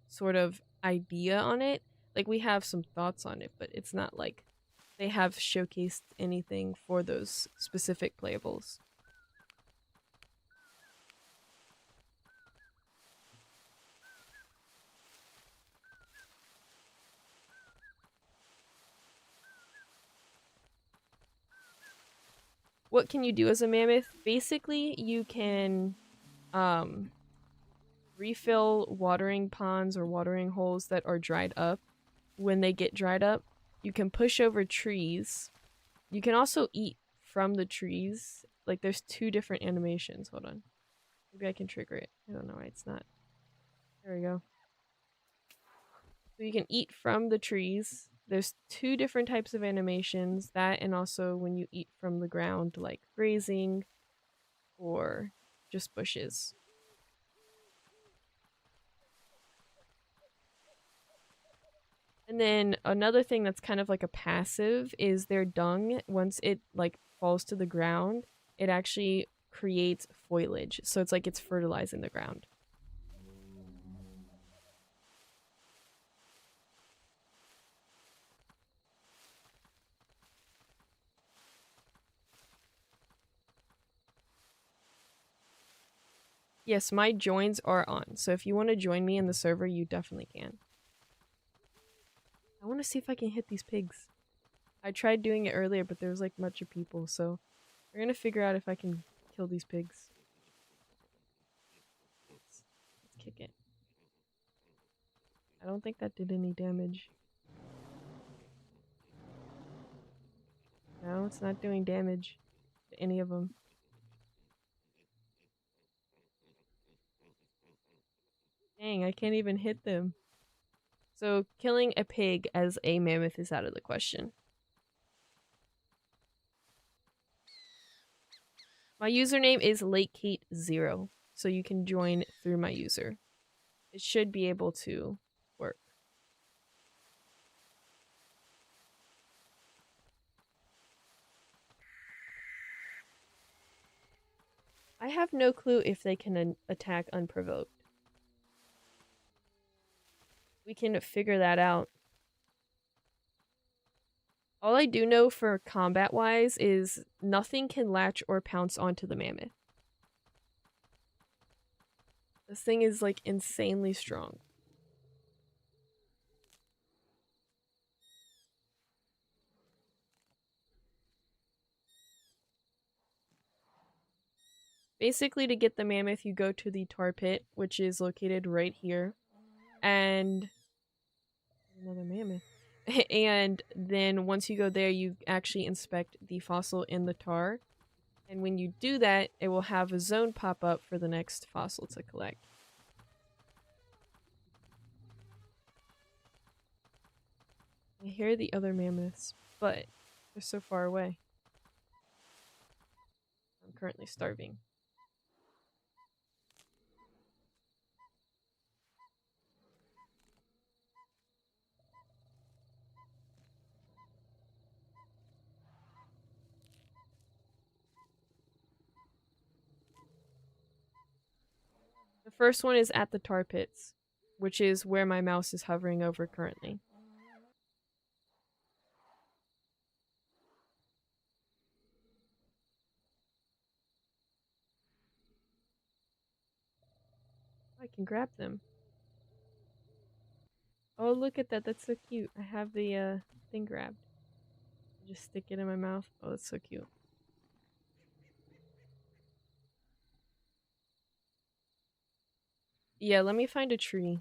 S1: sort of idea on it. Like, we have some thoughts on it, but it's not like they have showcased anything for those specific playables. What can you do as a mammoth? Basically, you can refill watering ponds or watering holes that are dried up. When they get dried up, you can push over trees. You can also eat from the trees. Like, there's 2 different animations. Hold on. Maybe I can trigger it. I don't know why it's not. There we go. So you can eat from the trees. There's 2 different types of animations. That, and also when you eat from the ground, like grazing or just bushes. And then another thing that's kind of like a passive is their dung. Once it like falls to the ground, it actually creates foliage. So it's like it's fertilizing the ground. Yes, my joins are on. So if you want to join me in the server, you definitely can. I want to see if I can hit these pigs. I tried doing it earlier, but there was like a bunch of people, so we're gonna figure out if I can kill these pigs. Let's kick it. I don't think that did any damage. No, it's not doing damage to any of them. Dang, I can't even hit them. So killing a pig as a mammoth is out of the question. My username is LateKate0, so you can join through my user. It should be able to work. I have no clue if they can attack unprovoked. We can figure that out. All I do know for combat-wise is nothing can latch or pounce onto the mammoth. This thing is like insanely strong. Basically, to get the mammoth, you go to the tar pit, which is located right here. And another mammoth. And then once you go there, you actually inspect the fossil in the tar. And when you do that, it will have a zone pop up for the next fossil to collect. I hear the other mammoths, but they're so far away. I'm currently starving. The first one is at the tar pits, which is where my mouse is hovering over currently. I can grab them. Oh, look at that. That's so cute. I have the thing grabbed. Just stick it in my mouth. Oh, that's so cute. Yeah, let me find a tree.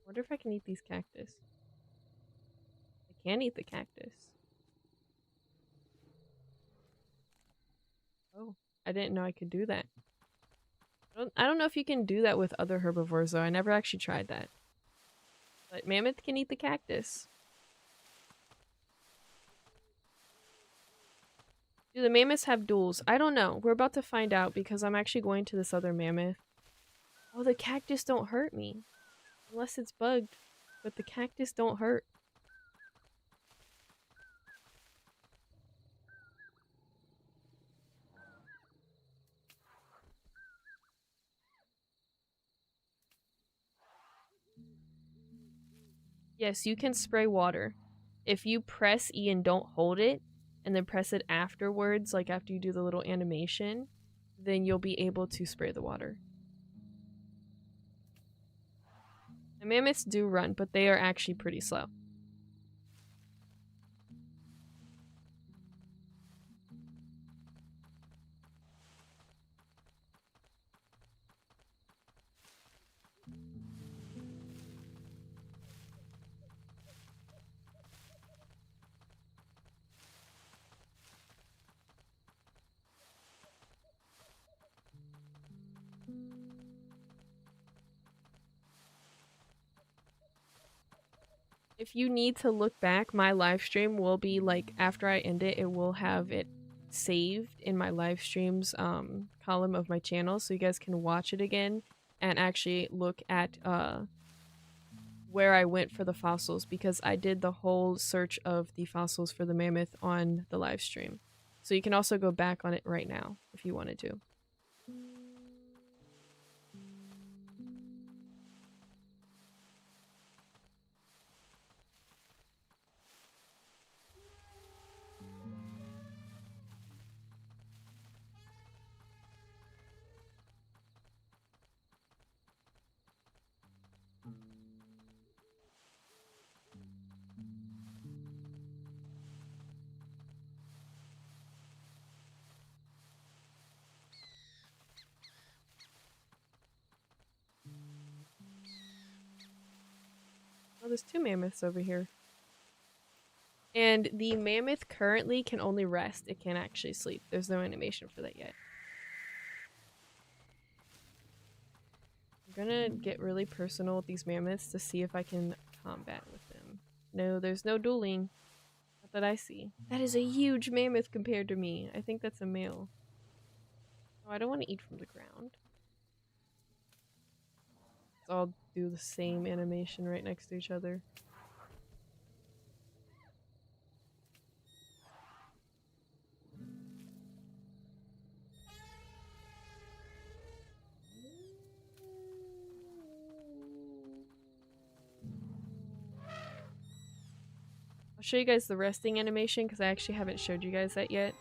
S1: Wonder if I can eat these cactus. I can eat the cactus. Oh, I didn't know I could do that. I don't know if you can do that with other herbivores though. I never actually tried that. But mammoth can eat the cactus. Do the mammoths have duels? I don't know. We're about to find out because I'm actually going to this other mammoth. Oh, the cactus don't hurt me. Unless it's bugged. But the cactus don't hurt. Yes, you can spray water. If you press E and don't hold it, and then press it afterwards, like after you do the little animation, then you'll be able to spray the water. The mammoths do run, but they are actually pretty slow. If you need to look back, my live stream will be like after I end it, it will have it saved in my live streams column of my channel, so you guys can watch it again and actually look at where I went for the fossils, because I did the whole search of the fossils for the mammoth on the live stream. So you can also go back on it right now if you wanted to. Oh, there's two mammoths over here. And the mammoth currently can only rest. It can't actually sleep. There's no animation for that yet. I'm gonna get really personal with these mammoths to see if I can combat with them. No, there's no dueling. Not that I see. That is a huge mammoth compared to me. I think that's a male. Oh, I don't want to eat from the ground. Let's all do the same animation right next to each other. I'll show you guys the resting animation because I actually haven't showed you guys that yet.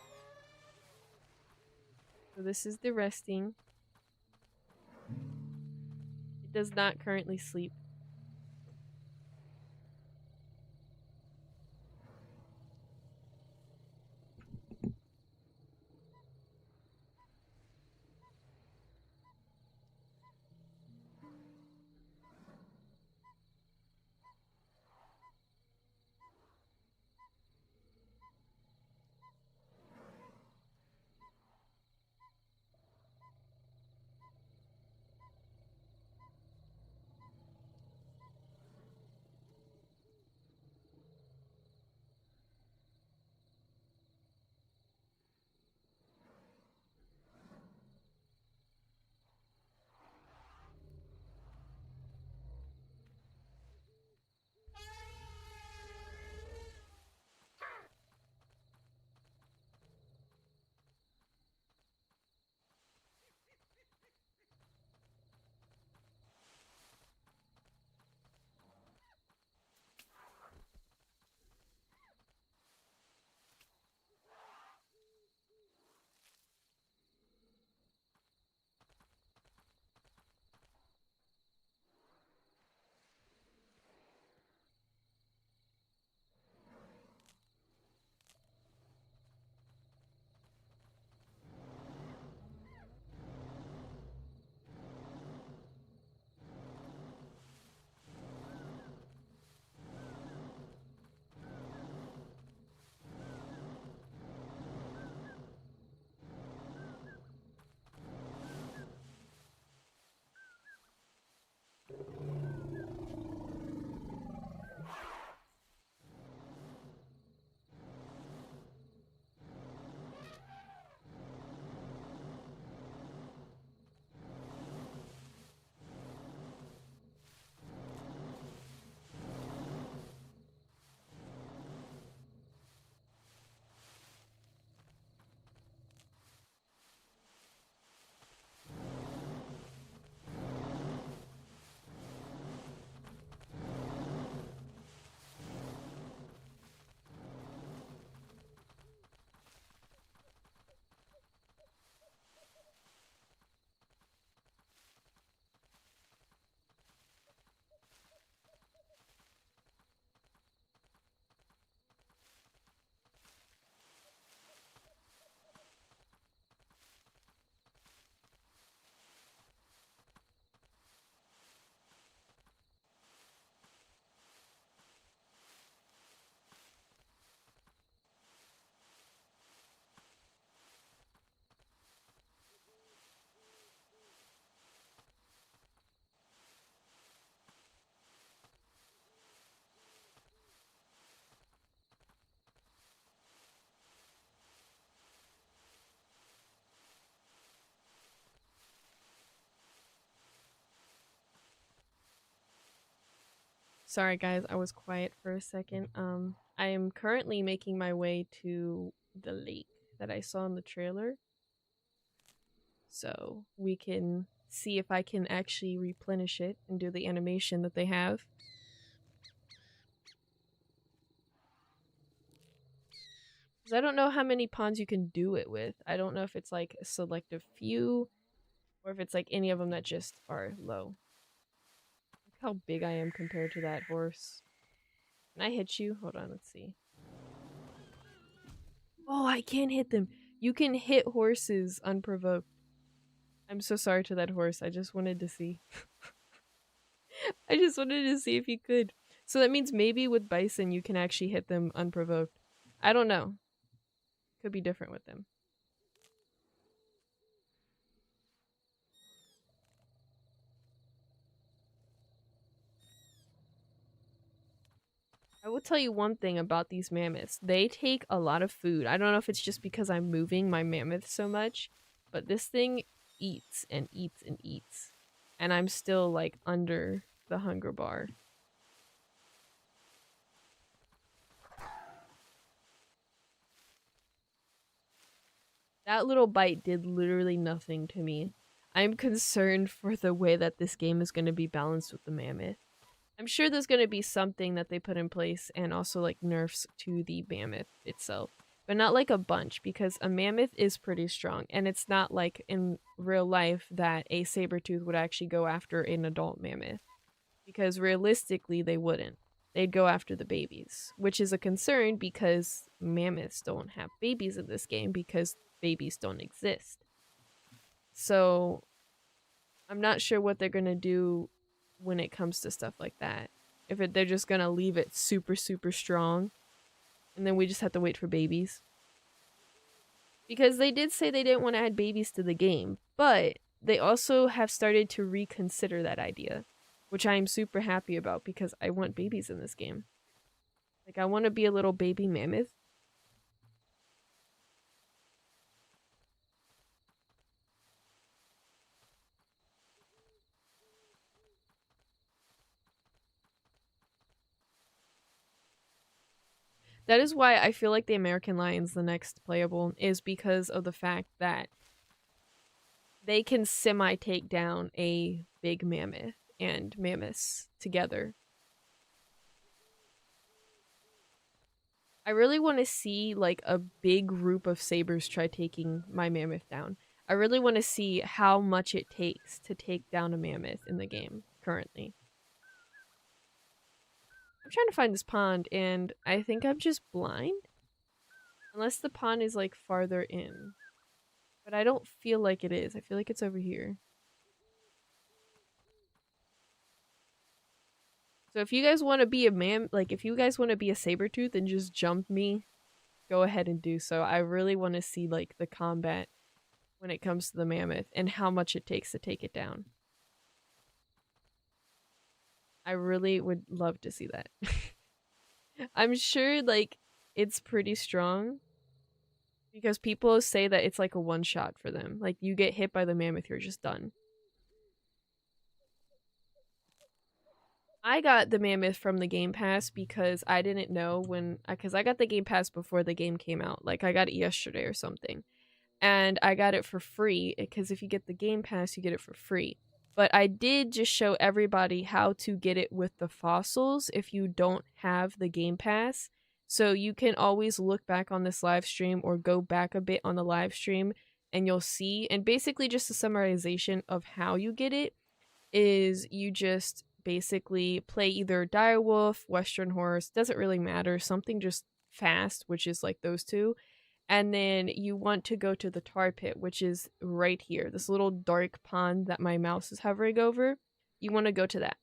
S1: So this is the resting. It does not currently sleep. Sorry guys, I was quiet for a second. I am currently making my way to the lake that I saw in the trailer. So we can see if I can actually replenish it and do the animation that they have. Because I don't know how many ponds you can do it with. I don't know if it's like a selective few or if it's like any of them that just are low. Look how big I am compared to that horse. Can I hit you? Hold on, let's see. Oh, I can hit them. You can hit horses unprovoked. I'm so sorry to that horse. I just wanted to see. I just wanted to see if you could. So that means maybe with bison you can actually hit them unprovoked. I don't know. Could be different with them. I will tell you one thing about these mammoths. They take a lot of food. I don't know if it's just because I'm moving my mammoth so much, but this thing eats and eats and eats. And I'm still like under the hunger bar. That little bite did literally nothing to me. I'm concerned for the way that this game is going to be balanced with the mammoth. I'm sure there's going to be something that they put in place and also like nerfs to the mammoth itself, but not like a bunch because a mammoth is pretty strong and it's not like in real life that a saber tooth would actually go after an adult mammoth because realistically they wouldn't. They'd go after the babies, which is a concern because mammoths don't have babies in this game because babies don't exist. So I'm not sure what they're gonna do when it comes to stuff like that. If they're just gonna leave it super, super strong, and then we just have to wait for babies. Because they did say they didn't want to add babies to the game, but they also have started to reconsider that idea, which I am super happy about because I want babies in this game. Like, I want to be a little baby mammoth. That is why I feel like the American Lion's the next playable, is because of the fact that they can semi take down a big mammoth and mammoths together. I really want to see like a big group of sabers try taking my mammoth down. I really want to see how much it takes to take down a mammoth in the game currently. I'm trying to find this pond and I think I'm just blind. Unless the pond is like farther in. But I don't feel like it is. I feel like it's over here. So if you guys want to be if you guys want to be a saber tooth and just jump me, go ahead and do so. I really want to see like the combat when it comes to the mammoth and how much it takes to take it down. I really would love to see that. I'm sure like it's pretty strong because people say that it's like a one shot for them. Like you get hit by the mammoth, you're just done. I got the mammoth from the Game Pass because I didn't know because I got the Game Pass before the game came out. Like I got it yesterday or something. And I got it for free because if you get the Game Pass, you get it for free. But I did just show everybody how to get it with the fossils if you don't have the Game Pass. So you can always look back on this live stream or go back a bit on the live stream and you'll see. And basically, just a summarization of how you get it is you just basically play either direwolf, western horse, doesn't really matter, something just fast, which is like those two. And then you want to go to the tar pit, which is right here, this little dark pond that my mouse is hovering over. You want to go to that.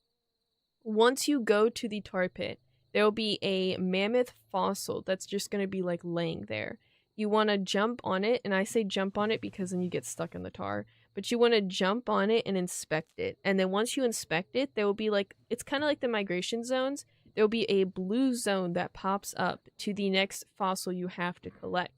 S1: Once you go to the tar pit, there will be a mammoth fossil that's just going to be like laying there. You want to jump on it, and I say jump on it because then you get stuck in the tar. But you want to jump on it and inspect it. And then once you inspect it, there will be like, it's kind of like the migration zones. There will be a blue zone that pops up to the next fossil you have to collect.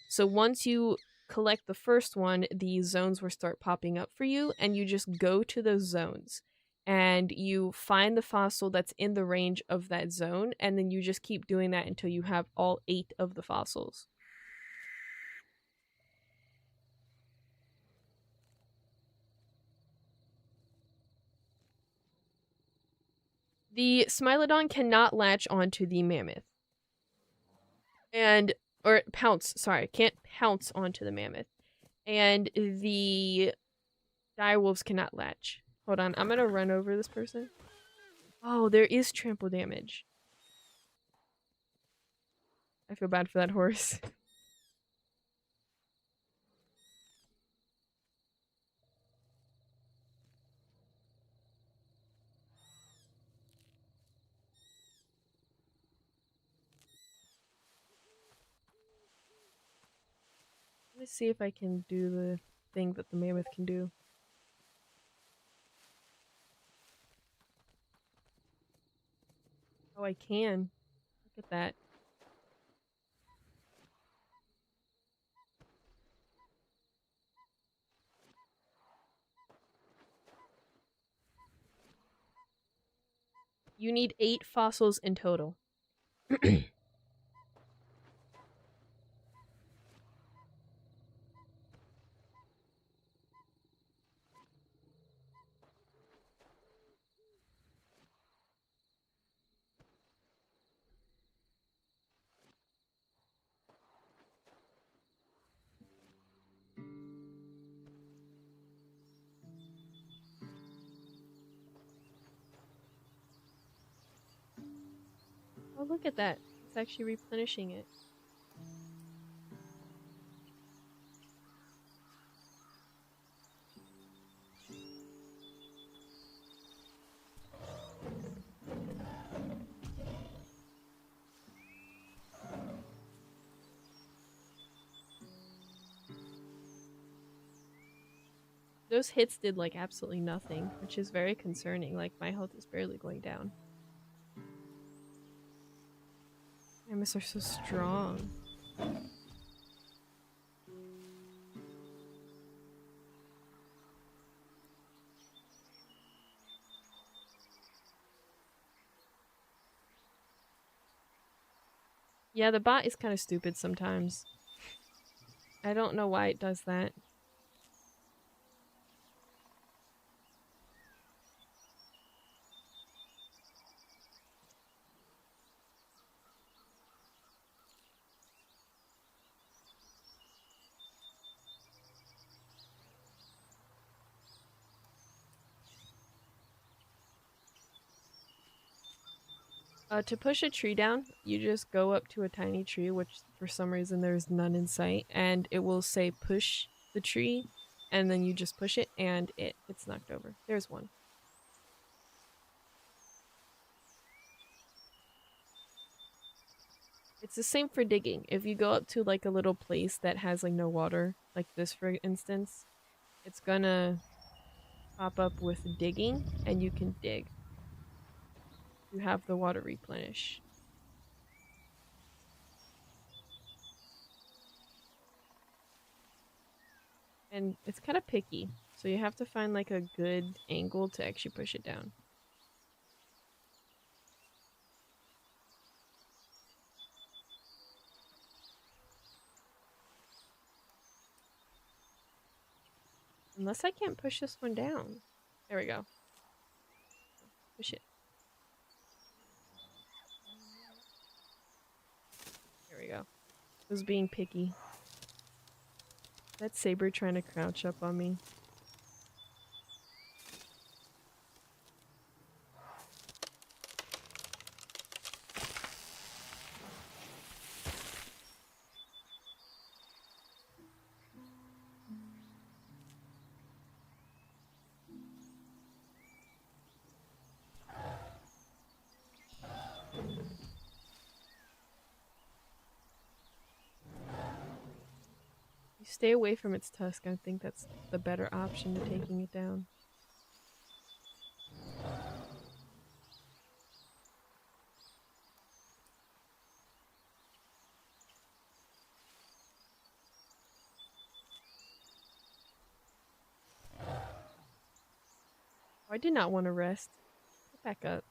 S1: So once you collect the first one, the zones will start popping up for you, and you just go to those zones and you find the fossil that's in the range of that zone, and then you just keep doing that until you have all 8 of the fossils. The Smilodon cannot latch onto the mammoth. Or pounce, sorry, can't pounce onto the mammoth. And the direwolves cannot latch. Hold on, I'm gonna run over this person. Oh, there is trample damage. I feel bad for that horse. Let's see if I can do the thing that the mammoth can do. Oh, I can. Look at that. You need 8 fossils in total. Oh, look at that. It's actually replenishing it. Those hits did like absolutely nothing, which is very concerning. Like my health is barely going down. Mammoths are so strong. Yeah, the bot is kind of stupid sometimes. I don't know why it does that. To push a tree down, you just go up to a tiny tree, which for some reason there's none in sight, and it will say push the tree, and then you just push it, and it gets knocked over. There's one. It's the same for digging. If you go up to like a little place that has like no water, like this for instance, it's gonna pop up with digging, and you can dig. You have the water replenish. And it's kind of picky, so you have to find like a good angle to actually push it down. Unless I can't push this one down. There we go. Push it. There we go. It was being picky. That saber trying to crouch up on me. You stay away from its tusk. I think that's the better option to taking it down. Oh, I did not want to rest. Get back up.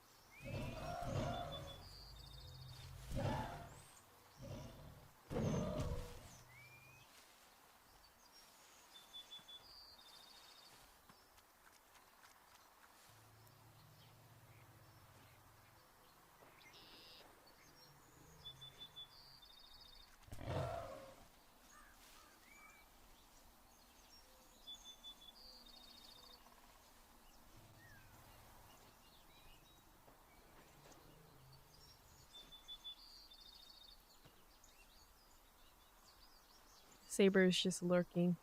S1: Saber is just lurking.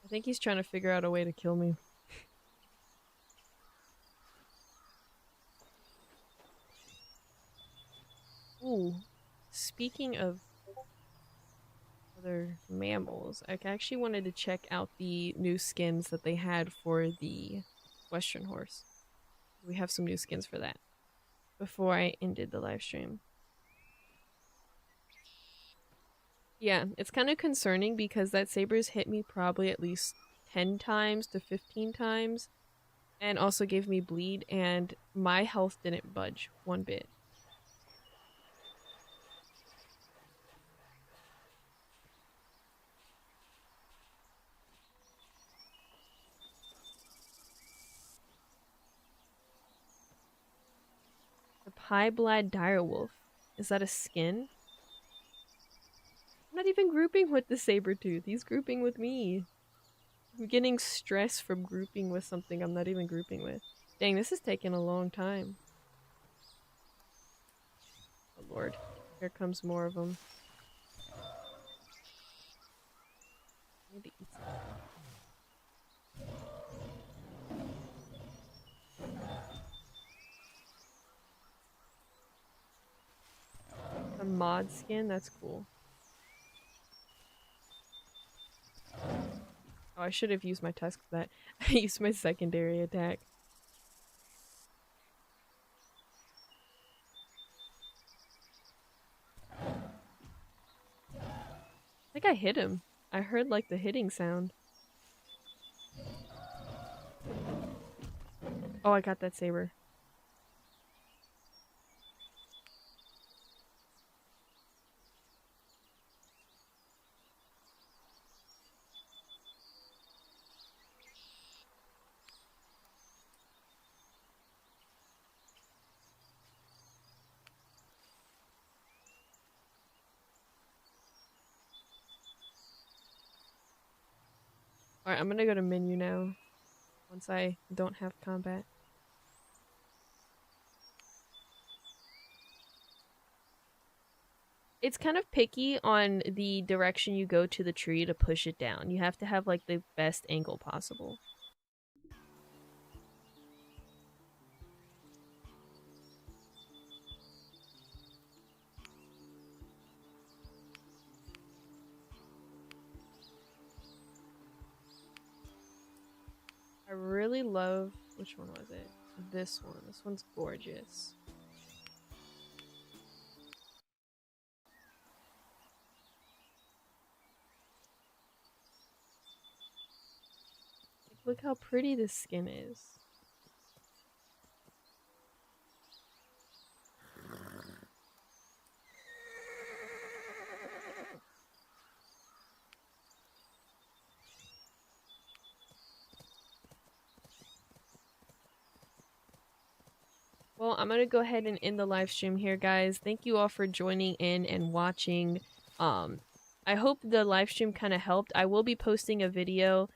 S1: I think he's trying to figure out a way to kill me. Ooh. Speaking of Other mammals. I actually wanted to check out the new skins that they had for the Western horse. We have some new skins for that before I ended the live stream. Yeah, it's kind of concerning because that saber's hit me probably at least 10 times to 15 times and also gave me bleed, and my health didn't budge one bit. The Pie-Blad Direwolf. Is that a skin? I'm not even grouping with the saber-tooth. He's grouping with me. I'm getting stress from grouping with something I'm not even grouping with. Dang, this is taking a long time. Oh lord. Here comes more of them. I need to eat something. A mod skin? That's cool. Oh, I should have used my tusk for that. I used my secondary attack. I think I hit him. I heard like the hitting sound. Oh, I got that saber. Alright, I'm gonna go to menu now. Once I don't have combat. It's kind of picky on the direction you go to the tree to push it down. You have to have like the best angle possible. I really love, which one was it? This one. This one's gorgeous. Like, look how pretty this skin is. Well, I'm gonna go ahead and end the live stream here, guys. Thank you all for joining in and watching. I hope the live stream kind of helped. I will be posting a video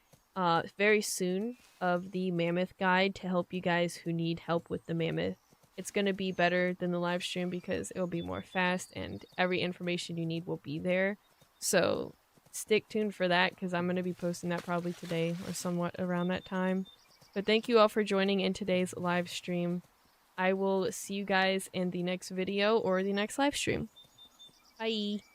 S1: very soon of the Mammoth guide to help you guys who need help with the Mammoth. It's gonna be better than the live stream because it will be more fast and every information you need will be there. So stick tuned for that because I'm gonna be posting that probably today or somewhat around that time. But thank you all for joining in today's live stream. I will see you guys in the next video or the next live stream. Bye!